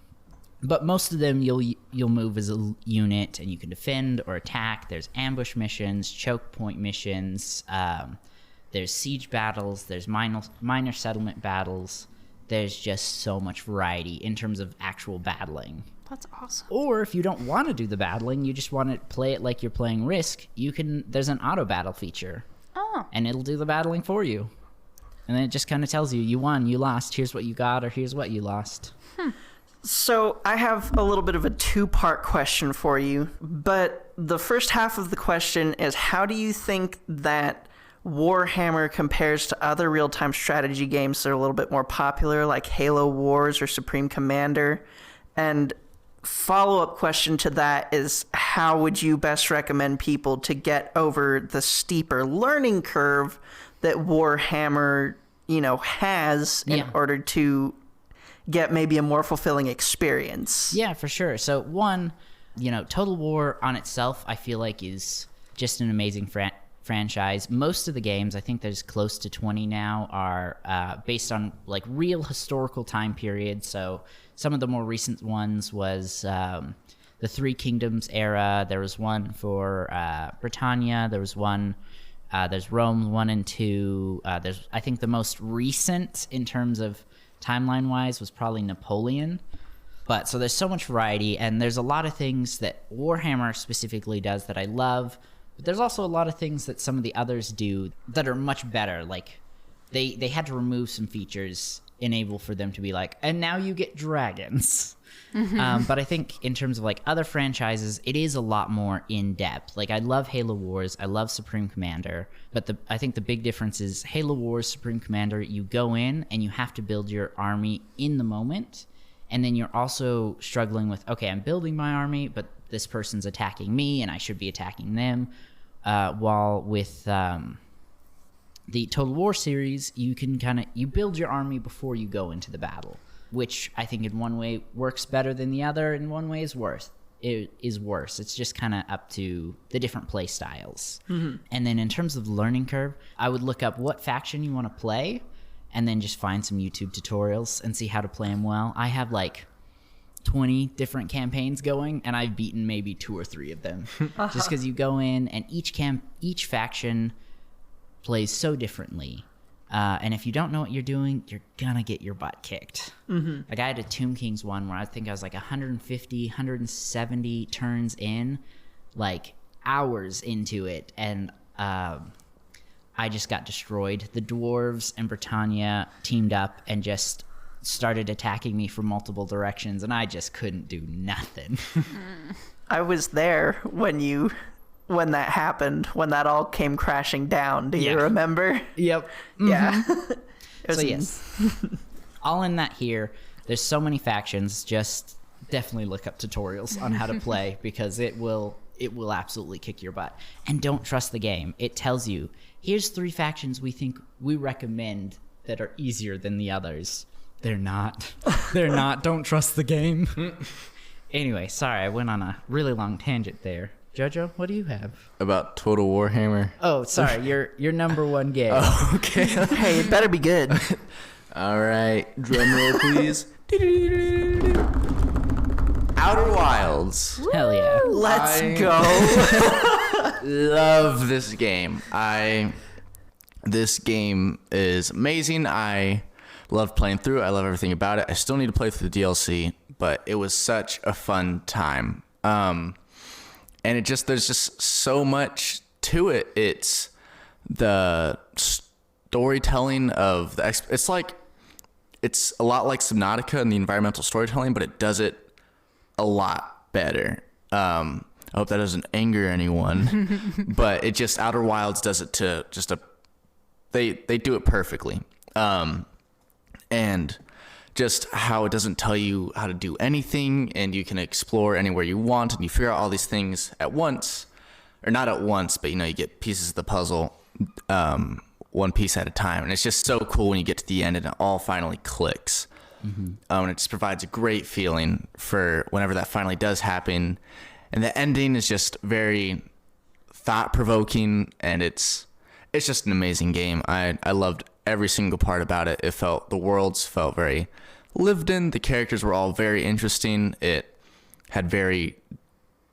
But most of them you'll move as a unit, and you can defend or attack. There's ambush missions, choke point missions. There's siege battles. There's minor settlement battles. There's just so much variety in terms of actual battling. That's awesome. Or if you don't want to do the battling, you just want to play it like you're playing Risk, there's an auto battle feature. Oh. And it'll do the battling for you. And then it just kind of tells you won, you lost, here's what you got, or here's what you lost. So I have a little bit of a two-part question for you, but the first half of the question is, how do you think that Warhammer compares to other real-time strategy games that are a little bit more popular, like Halo Wars or Supreme Commander? And follow-up question to that is, how would you best recommend people to get over the steeper learning curve that Warhammer, has in order to get maybe a more fulfilling experience? Yeah, for sure. So one, Total War on itself, I feel like is just an amazing franchise. Most of the games, I think there's close to 20 now, are based on like real historical time periods. So some of the more recent ones was the Three Kingdoms era. There was one for Britannia. There was one. There's Rome 1 and 2. There's, I think the most recent in terms of timeline wise was probably Napoleon. But so there's so much variety, and there's a lot of things that Warhammer specifically does that I love. But there's also a lot of things that some of the others do that are much better. Like they had to remove some features enable for them to be like, and now you get dragons. But I think in terms of like other franchises, it is a lot more in depth. Like I love Halo Wars, I love Supreme Commander, but I think the big difference is Halo Wars, Supreme Commander, you go in and you have to build your army in the moment, and then you're also struggling with, okay, I'm building my army, but this person's attacking me and I should be attacking them. While with the Total War series, you can you build your army before you go into the battle, which I think in one way works better than the other, in one way is worse. It is worse. It's just kind of up to the different play styles. Mm-hmm. And then in terms of the learning curve, I would look up what faction you want to play and then just find some YouTube tutorials and see how to play them well. I have like 20 different campaigns going, and I've beaten maybe 2 or 3 of them. Just because you go in and each faction plays so differently. And if you don't know what you're doing, you're gonna get your butt kicked. Mm-hmm. Like I had a Tomb Kings one where I think I was like 150, 170 turns in, like hours into it, and I just got destroyed. The dwarves and Britannia teamed up and just started attacking me from multiple directions, and I just couldn't do nothing. I was there when that happened, when that all came crashing down. Do you remember? Yep. Mm-hmm. Yeah. So yes, all in that here. There's so many factions. Just definitely look up tutorials on how to play, because it will absolutely kick your butt. And don't trust the game. It tells you, here's 3 factions we recommend that are easier than the others. They're not. They're not. Don't trust the game. Anyway, sorry, I went on a really long tangent there. Jojo, what do you have? About Total Warhammer. Oh, sorry, your number one game. Oh, okay. Hey, it better be good. All right, drum roll, please. Outer Wilds. Hell yeah. Let's go. Love this game. This game is amazing. I love playing through it. I love everything about it. I still need to play through the DLC, but it was such a fun time. And there's just so much to it. It's the storytelling of it's like it's a lot like Subnautica and the environmental storytelling, but it does it a lot better. I hope that doesn't anger anyone, but it just Outer Wilds does it to just they do it perfectly. And just how it doesn't tell you how to do anything, and you can explore anywhere you want, and you figure out all these things at once, or not at once, but you get pieces of the puzzle, one piece at a time. And it's just so cool when you get to the end and it all finally clicks. And it just provides a great feeling for whenever that finally does happen. And the ending is just very thought-provoking, and it's just an amazing game. I loved every single part about it. The worlds felt very lived in. The characters were all very interesting. It had very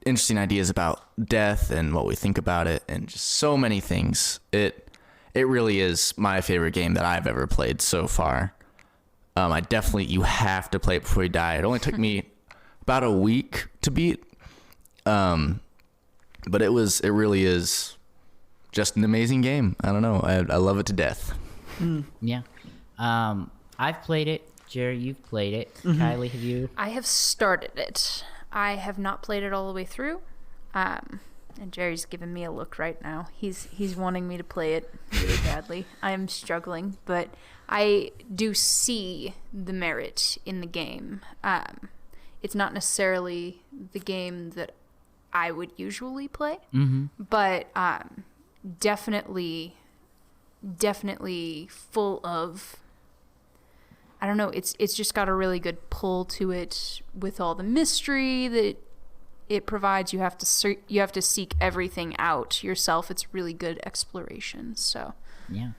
interesting ideas about death and what we think about it, and just so many things. It really is my favorite game that I've ever played so far. You have to play it before you die. It only took me about a week to beat. But it really is just an amazing game. I don't know. I love it to death. Yeah. I've played it. Jerry, you've played it. Kylee, have you? I have started it. I have not played it all the way through. And Jerry's giving me a look right now. He's wanting me to play it really badly. I am struggling, but I do see the merit in the game. It's not necessarily the game that I would usually play, but definitely full of, I don't know, it's just got a really good pull to it with all the mystery that it provides. You have to seek everything out yourself. It's really good exploration. So yeah.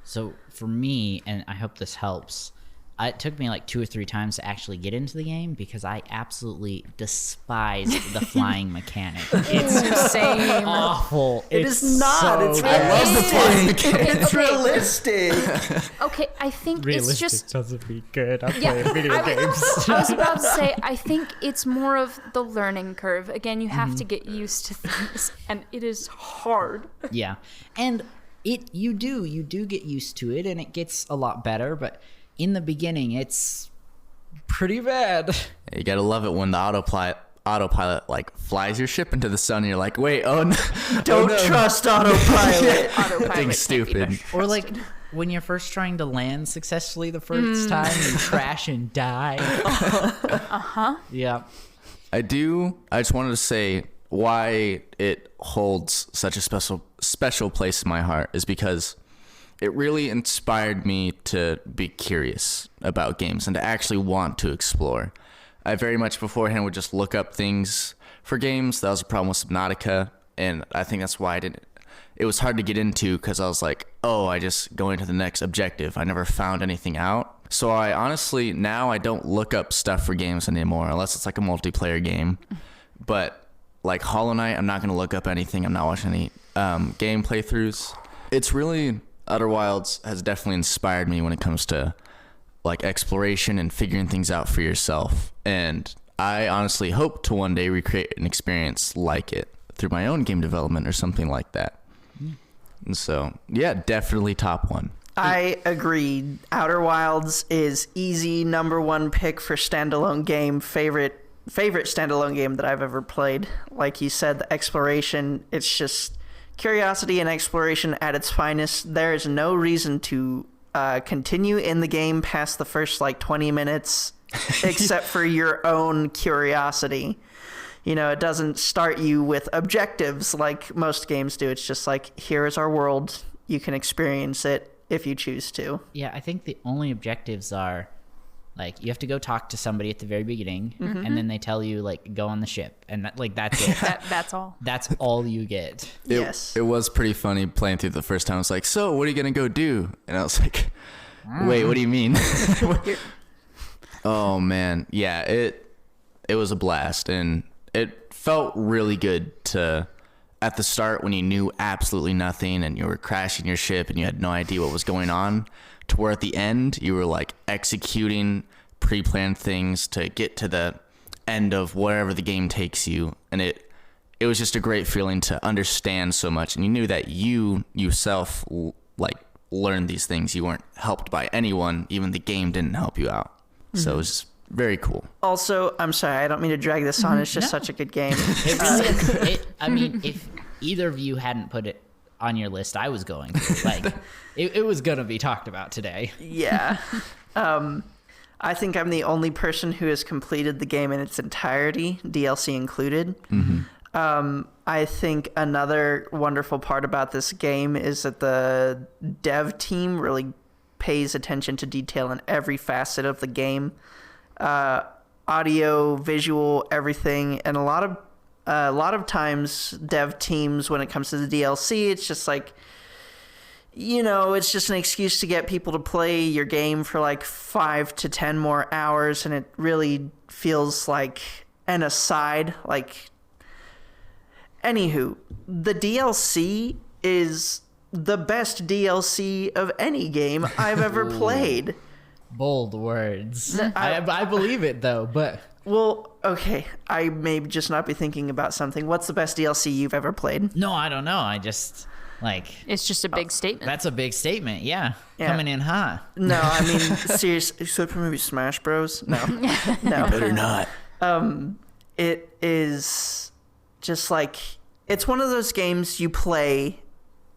So for me, and I hope this helps, it took me like 2 or 3 times to actually get into the game because I absolutely despise the flying mechanic. It's same. awful. It is not. It's I love the flying mechanic. It's realistic. Okay, I think it's just doesn't mean good. I'm Yeah, playing video games. I was about to say, I think it's more of the learning curve. Again, you have to get used to things, and it is hard. Yeah, and you do get used to it, and it gets a lot better. But in the beginning, it's pretty bad. You gotta love it when the autopilot like flies your ship into the sun, and you're like, wait, Don't trust autopilot. Autopilot Being can't be stupid. Or like when you're first trying to land successfully the first time, you crash and die. Yeah. I just wanted to say why it holds such a special place in my heart is because it really inspired me to be curious about games and to actually want to explore. I very much beforehand would just look up things for games. That was a problem with Subnautica, and I think that's why it was hard to get into, because I was like, I just go into the next objective. I never found anything out. So I honestly, now I don't look up stuff for games anymore, unless it's like a multiplayer game. But like Hollow Knight, I'm not going to look up anything. I'm not watching any game playthroughs. It's really... Outer Wilds has definitely inspired me when it comes to like exploration and figuring things out for yourself. And I honestly hope to one day recreate an experience like it through my own game development or something like that. And so, yeah, definitely top one. I agree. Outer Wilds is easy #1 pick for standalone game. Favorite standalone game that I've ever played. Like you said, the exploration, it's just curiosity and exploration at its finest. There is no reason to continue in the game past the first 20 minutes except for your own curiosity. It doesn't start you with objectives like most games do. It's just like, here is our world. You can experience it if you choose to. Yeah, I think the only objectives are like you have to go talk to somebody at the very beginning, and then they tell you go on the ship, and that's it. That's all. That's all you get. Yes. It was pretty funny playing through the first time. I was like, so what are you gonna go do? And I was like, wait, what do you mean? Oh man, yeah, it was a blast, and it felt really good to at the start when you knew absolutely nothing and you were crashing your ship and you had no idea what was going on, to where at the end you were executing pre-planned things to get to the end of wherever the game takes you. And it was just a great feeling to understand so much, and you knew that you yourself learn these things. You weren't helped by anyone. Even the game didn't help you out. So it was very cool. Also, I'm sorry, I don't mean to drag this on. It's just such a good game. It really is. I mean, if either of you hadn't put it on your list, I was going to. Like, it was going to be talked about today. Yeah. I think I'm the only person who has completed the game in its entirety, DLC included. I think another wonderful part about this game is that the dev team really pays attention to detail in every facet of the game. Audio, visual, everything. And a lot of times dev teams, when it comes to the DLC, it's just like, you know, it's just an excuse to get people to play your game for like 5 to 10 more hours, and it really feels like an aside. Like, anywho, the DLC is the best DLC of any game I've ever played. Bold words. I believe it, though, but... Well, okay, I may just not be thinking about something. What's the best DLC you've ever played? No, I don't know. I just... Like, It's just a big statement. that's a big statement, yeah. Yeah. Coming in hot. No, I mean, seriously, except for maybe Smash Bros. No. No. Better not. It is just like, it's one of those games you play,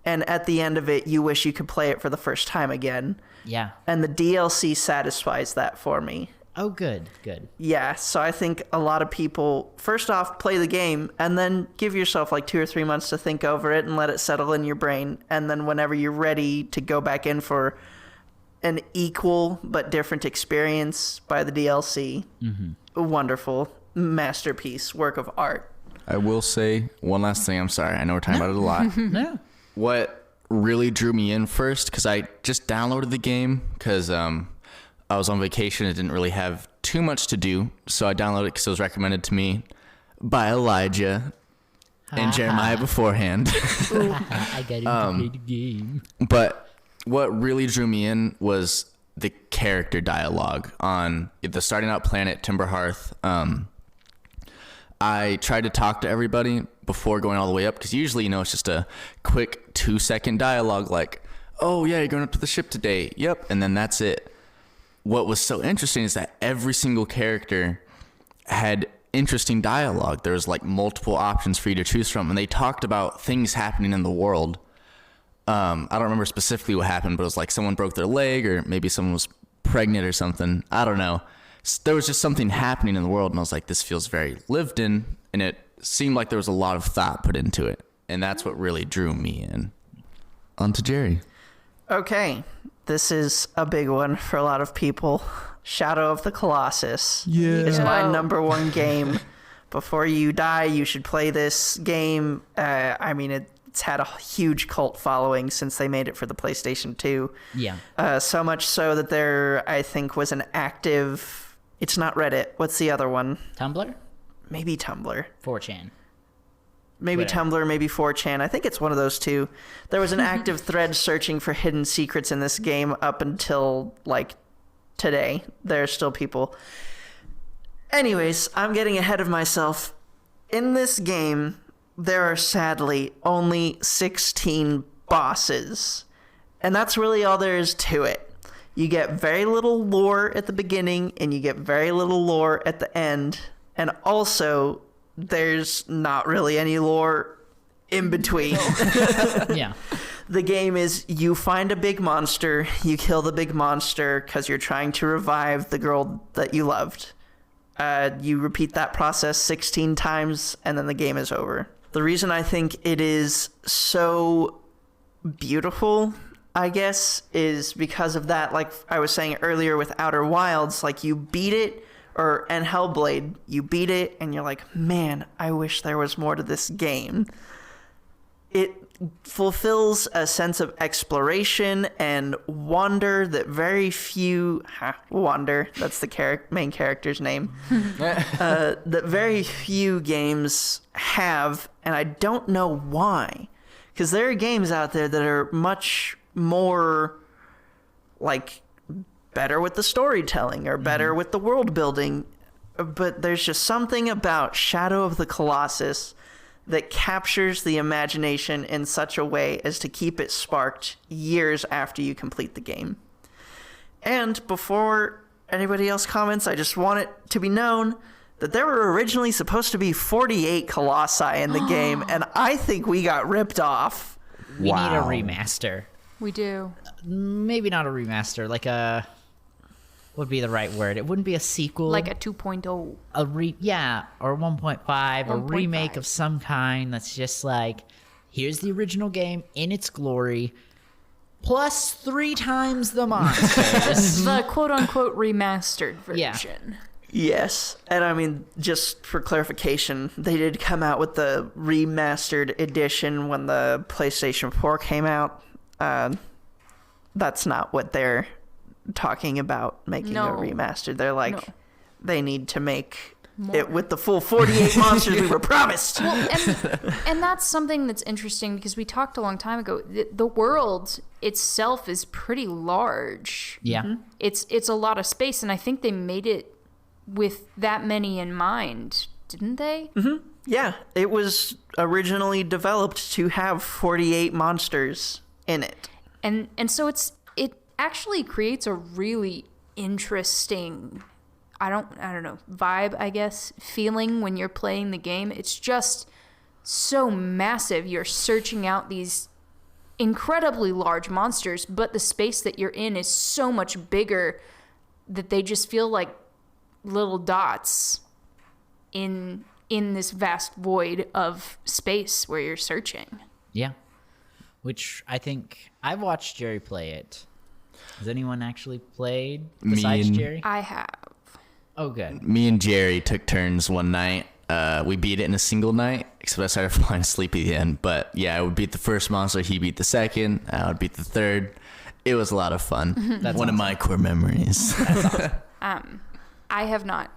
and at the end of it, you wish you could play it for the first time again. Yeah. And the DLC satisfies that for me. Oh, good. Yeah, so I think a lot of people, first off, play the game, and then give yourself like 2 or 3 months to think over it and let it settle in your brain. And then whenever you're ready to go back in for an equal but different experience by the DLC, a wonderful masterpiece, work of art. I will say one last thing. I'm sorry. I know we're talking about it a lot. No. What really drew me in first, because I just downloaded the game because I was on vacation and didn't really have too much to do. So I downloaded it because it was recommended to me by Elijah and Jeremiah beforehand. I got to play the game. But what really drew me in was the character dialogue on the starting out planet Timberhearth. I tried to talk to everybody before going all the way up, because usually, you know, it's just a quick 2-second dialogue like, oh yeah, you're going up to the ship today. Yep. And then that's it. What was so interesting is that every single character had interesting dialogue. There was like multiple options for you to choose from, and they talked about things happening in the world. I don't remember specifically what happened, but it was like someone broke their leg, or maybe someone was pregnant or something. I don't know. There was just something happening in the world, and I was like, this feels very lived in, and it seemed like there was a lot of thought put into it, and that's what really drew me in. On to Jerry. Okay, this is a big one for a lot of people. Shadow of the Colossus is my number one game. Before you die, you should play this game. I mean, it's had a huge cult following since they made it for the PlayStation 2. Yeah. So much so that there, I think, was an active... It's not Reddit. What's the other one? Tumblr? Maybe Tumblr. 4chan. Maybe Twitter. Tumblr, maybe 4chan. I think it's one of those two. There was an active thread searching for hidden secrets in this game up until, like, today. There are still people. Anyways, I'm getting ahead of myself. In this game, there are sadly only 16 bosses. And that's really all there is to it. You get very little lore at the beginning, and you get very little lore at the end. And also, there's not really any lore in between. Yeah. The game is, you find a big monster, you kill the big monster because you're trying to revive the girl that you loved. You repeat that process 16 times, and then the game is over. The reason I think it is so beautiful, I guess, is because of that. Like I was saying earlier with Outer Wilds, like you beat it, and Hellblade, you beat it, and you're like, man, I wish there was more to this game. It fulfills a sense of exploration and wonder that very few... Wonder, that's the main character's name. That very few games have, and I don't know why. Because there are games out there that are much more, like, better with the storytelling or better with the world building. But there's just something about Shadow of the Colossus that captures the imagination in such a way as to keep it sparked years after you complete the game. And before anybody else comments, I just want it to be known that there were originally supposed to be 48 Colossi in the game, and I think we got ripped off. We need a remaster. We do. Maybe not a remaster, like a... would be the right word. It wouldn't be a sequel. Like a 2.0. Or 1.5, a remake 1.5. of some kind that's just like, here's the original game in its glory, plus 3 times the monsters. The quote-unquote remastered Yeah. version. Yes, and I mean, just for clarification, they did come out with the remastered edition when the PlayStation 4 came out. That's not what they're talking about making a remaster. They're like, they need to make it with the full 48 monsters we were promised. Well, and that's something that's interesting because we talked a long time ago. The world itself is pretty large. Yeah. Mm-hmm. It's a lot of space, and I think they made it with that many in mind, didn't they? Mm-hmm. Yeah, it was originally developed to have 48 monsters in it. And so it actually creates a really interesting, I don't know, vibe, I guess, feeling when you're playing the game. It's just so massive. You're searching out these incredibly large monsters, but the space that you're in is so much bigger that they just feel like little dots in this vast void of space where you're searching. Yeah. Which I think I've watched Jerry play it. Has anyone actually played besides Jerry? I have. Oh, good. Me and Jerry took turns one night. We beat it in a single night, except I started falling asleep at the end. But yeah, I would beat the first monster, he beat the second, I would beat the third. It was a lot of fun. That's one of my core memories. I have not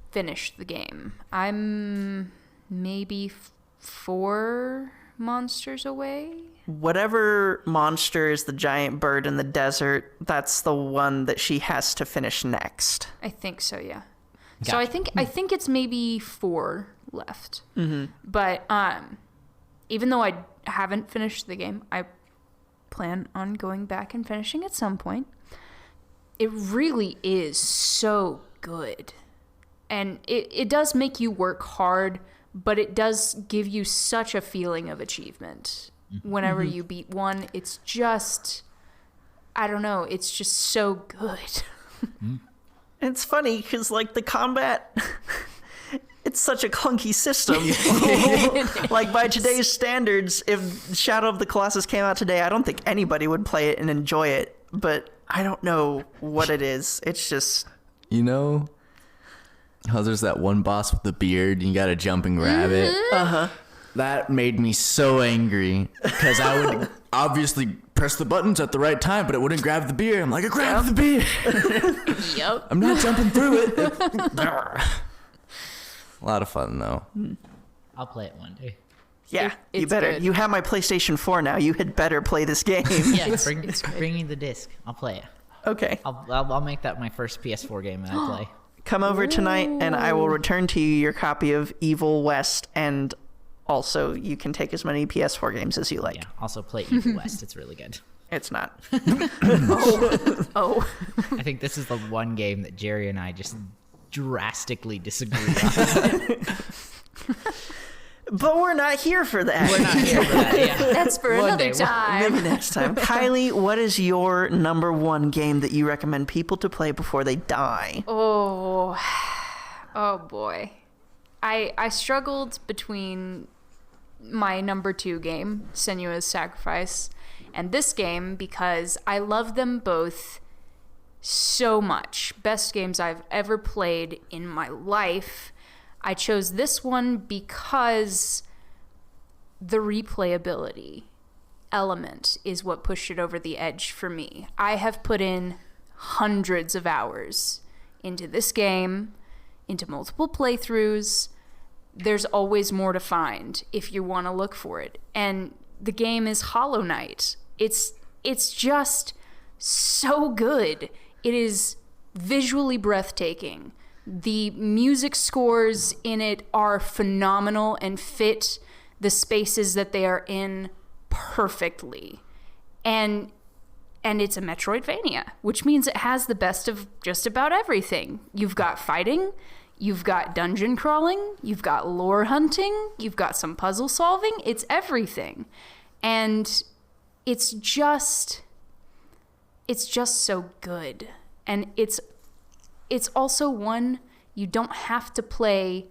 finished the game. I'm maybe 4 monsters away. Whatever monster is the giant bird in the desert, that's the one that she has to finish next. I think so, yeah. Gotcha. So I think it's maybe 4 left. Mm-hmm. But even though I haven't finished the game, I plan on going back and finishing at some point. It really is so good. And it does make you work hard, but it does give you such a feeling of achievement. Whenever you beat one, it's just, I don't know, it's just so good. It's funny because, like, the combat, it's such a clunky system. Like, by today's standards, if Shadow of the Colossus came out today, I don't think anybody would play it and enjoy it. But I don't know what it is. It's just... You know how there's that one boss with the beard and you gotta jump and grab it? Uh-huh. That made me so angry because I would obviously press the buttons at the right time, but it wouldn't grab the beer. I'm like, I grabbed the beer. Yep. I'm not jumping through it. A lot of fun, though. I'll play it one day. Yeah, you It's better. good. You have my PlayStation 4 now. You had better play this game. Yeah, It's good. bring me the disc. I'll play it. Okay. I'll make that my first PS4 game that I play. Come over tonight, and I will return to you your copy of Evil West, and also you can take as many PS4 games as you like. Yeah. Also play Evil West. It's really good. It's not. Oh. I think this is the one game that Jerry and I just drastically disagree on. But we're not here for that. We're not here for that. Yeah. That's for One another day, time. Maybe next time. Kylie, what is your number one game that you recommend people to play before they die? Oh boy. I struggled between my number 2 game, Senua's Sacrifice, and this game because I love them both so much. Best games I've ever played in my life. I chose this one because the replayability element is what pushed it over the edge for me. I have put in hundreds of hours into this game, into multiple playthroughs. There's always more to find if you want to look for it. And the game is Hollow Knight. It's just so good. It is visually breathtaking. The music scores in it are phenomenal and fit the spaces that they are in perfectly. And it's a Metroidvania, which means it has the best of just about everything. You've got fighting, you've got dungeon crawling, you've got lore hunting, you've got some puzzle solving. It's everything. And it's just so good. And it's also one you don't have to play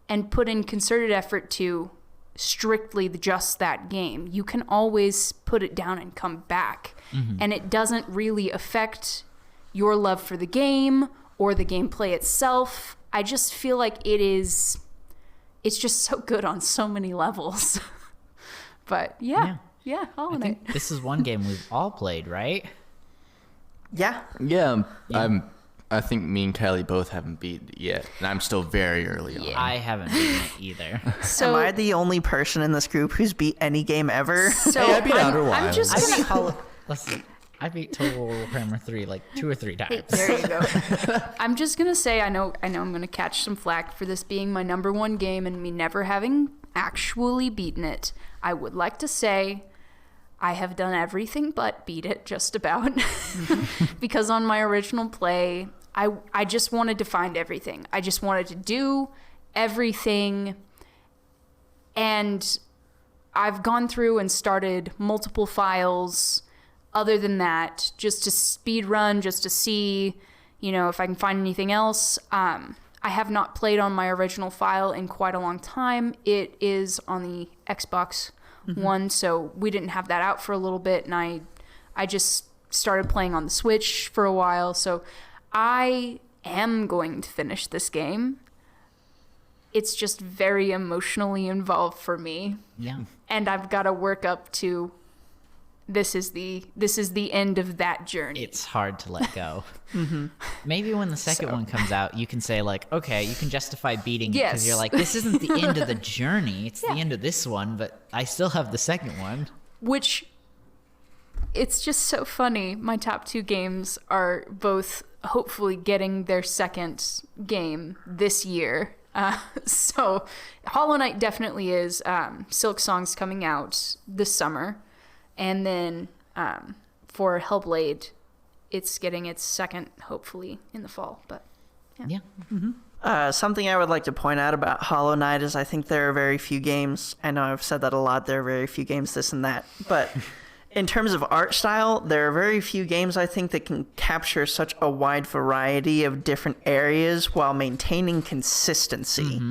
and put in concerted effort to strictly just that game. You can always put it down and come back. And it doesn't really affect your love for the game or the gameplay itself. I just feel like it's just so good on so many levels. But yeah, Hollow I Knight. think this is one game we've all played, right? Yeah. Yeah, I think me and Kylee both haven't beat it yet, and I'm still very early on. I haven't beaten it either. Am I the only person in this group who's beat any game ever? So Hey, I beat Outer I'm Wilds. just gonna Listen, I beat Total Warhammer 3 like 2 or 3 times. There you go. I'm just gonna say I know I'm gonna catch some flack for this being my number one game and me never having actually beaten it. I would like to say I have done everything but beat it just about. Because on my original play, I just wanted to find everything. I just wanted to do everything. And I've gone through and started multiple files. Other than that, just to speed run, just to see, if I can find anything else. I have not played on my original file in quite a long time. It is on the Xbox One, so we didn't have that out for a little bit, and I just started playing on the Switch for a while. So I am going to finish this game. It's just very emotionally involved for me. Yeah. And I've got to work up to this is the end of that journey. It's hard to let go. Maybe when the second one comes out, you can say like, okay, you can justify beating it because you're like, this isn't the end of the journey. It's the end of this one, but I still have the second one. Which, it's just so funny. My top 2 games are both hopefully getting their second game this year. So Hollow Knight definitely is. Silksong's coming out this summer. And then for Hellblade, it's getting its second, hopefully, in the fall. But Yeah. Something I would like to point out about Hollow Knight is I think there are very few games. I know I've said that a lot. There are very few games, this and that. But in terms of art style, there are very few games I think that can capture such a wide variety of different areas while maintaining consistency.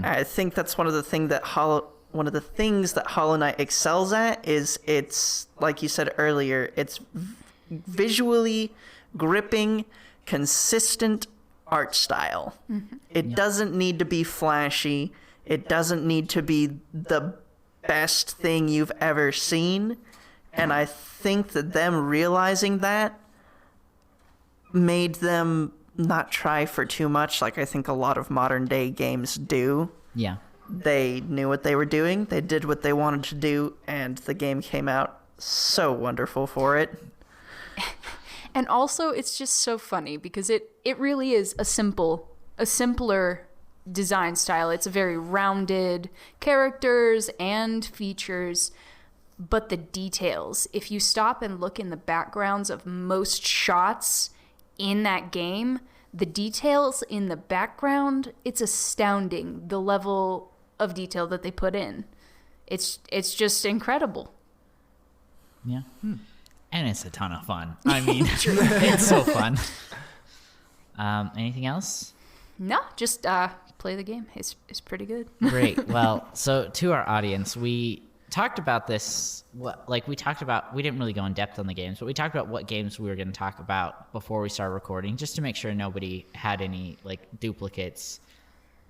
I think that's one of the things that Hollow Knight excels at is it's, like you said earlier, it's visually gripping, consistent art style. It doesn't need to be flashy. It doesn't need to be the best thing you've ever seen. And I think that them realizing that made them not try for too much, like I think a lot of modern day games do. Yeah. They knew what they were doing, they did what they wanted to do, and the game came out so wonderful for it. And also, it's just so funny because it really is a simpler design style. It's a very rounded characters and features, but the details, if you stop and look in the backgrounds of most shots in that game, the details in the background, it's astounding, the level of detail that they put in. It's just incredible. Yeah. And it's a ton of fun. I mean, it's so fun. Anything else? No, just play the game. It's pretty good. Great. Well, so to our audience, we talked about this. We didn't really go in depth on the games, but we talked about what games we were going to talk about before we started recording, just to make sure nobody had any duplicates.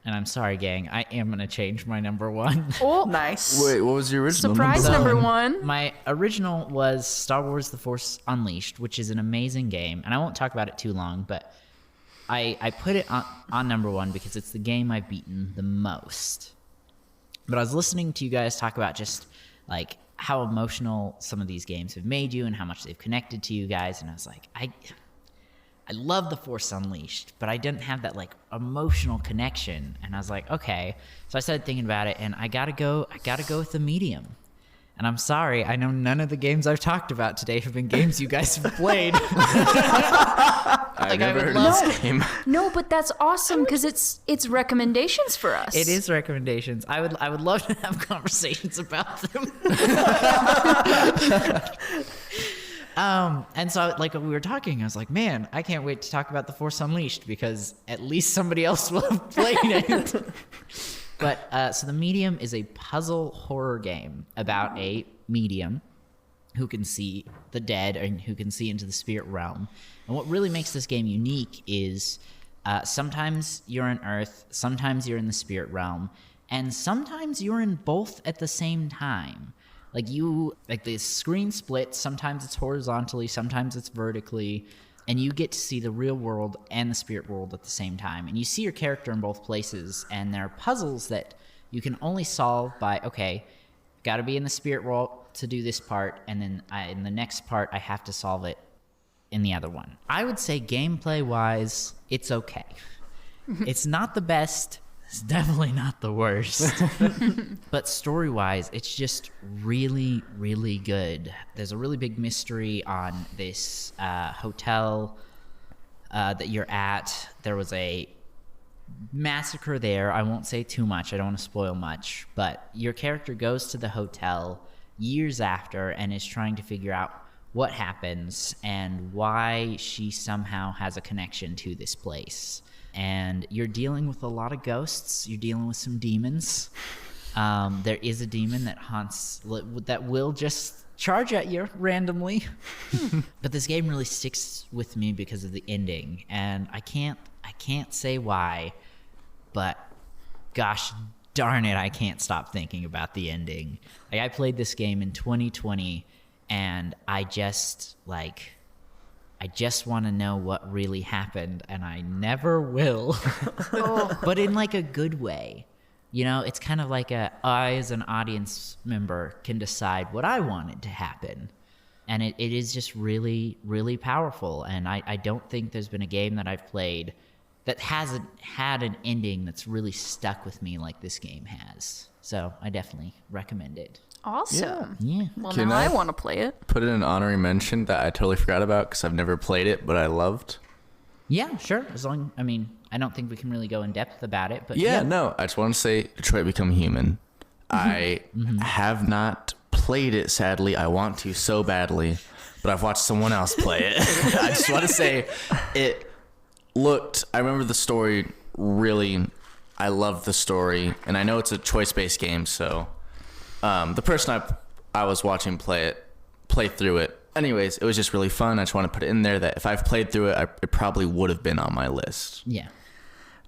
And I'm sorry, gang, I am going to change my number one. Oh, Nice. Wait, what was your original? surprise number one. My original was Star Wars The Force Unleashed, which is an amazing game. And I won't talk about it too long, but I put it on number one because it's the game I've beaten the most. But I was listening to you guys talk about just how emotional some of these games have made you and how much they've connected to you guys. And I was like, I love The Force Unleashed, but I didn't have that like emotional connection. And I was like, okay. So I started thinking about it, and I gotta go with the medium. And I'm sorry, I know none of the games I've talked about today have been games you guys have played. I've never heard of this game. No, but that's awesome because it's recommendations for us. It is recommendations. I would love to have conversations about them. And so like we were talking, I was like, man, I can't wait to talk about The Force Unleashed because at least somebody else will have played it. But so the medium is a puzzle horror game about a medium who can see the dead and who can see into the spirit realm. And what really makes this game unique is sometimes you're on Earth, sometimes you're in the spirit realm, and sometimes you're in both at the same time. Like the screen splits, sometimes it's horizontally, sometimes it's vertically, and you get to see the real world and the spirit world at the same time. And you see your character in both places, and there are puzzles that you can only solve by, okay, got to be in the spirit world to do this part, and then in the next part, I have to solve it in the other one. I would say gameplay-wise, it's okay. It's not the best. It's definitely not the worst. But story-wise, it's just really, really good. There's a really big mystery on this hotel that you're at. There was a massacre there. I won't say too much. I don't want to spoil much. But your character goes to the hotel years after and is trying to figure out what happens and why she somehow has a connection to this place. And you're dealing with a lot of ghosts. You're dealing with some demons. There is a demon that will just charge at you randomly. But this game really sticks with me because of the ending, and I can't say why, but gosh darn it, I can't stop thinking about the ending. Like, I played this game in 2020, and I just want to know what really happened, and I never will. But in like a good way. You know, it's kind of like I, as an audience member, can decide what I wanted to happen. And it is just really, really powerful. And I don't think there's been a game that I've played that hasn't had an ending that's really stuck with me like this game has. So I definitely recommend it. Awesome. Yeah. Well, Can now I I want to play it. Put in an honorary mention that I totally forgot about because I've never played it, but I loved. Yeah, sure. I don't think we can really go in depth about it, but Yeah, no, I just want to say Detroit Become Human. I have not played it, sadly. I want to so badly, but I've watched someone else play it. I just want to say I remember the story really, I loved the story, and I know it's a choice-based game, so the person I was watching play through it, anyways, it was just really fun. I just want to put it in there that if I've played through it, it probably would have been on my list. Yeah.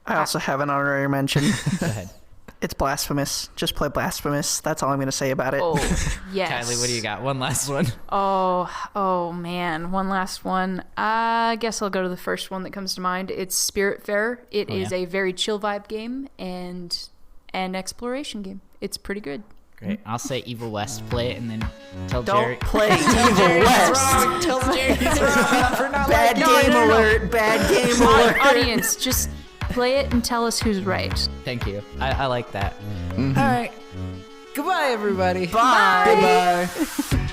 I also have an honorary mention. Go ahead. It's Blasphemous. Just play Blasphemous. That's all I'm going to say about it. Oh, yes. Kylie, what do you got? One last one. Oh man, one last one. I guess I'll go to the first one that comes to mind. It's Spiritfarer. It is a very chill vibe game and an exploration game. It's pretty good. Great. I'll say Evil West. Play it and then tell Don't Jerry. play Evil West. Tell Jerry he's wrong for not Bad game alert. Bad game alert. Audience, just play it and tell us who's right. Thank you. I like that. All right. Goodbye, everybody. Bye. Goodbye.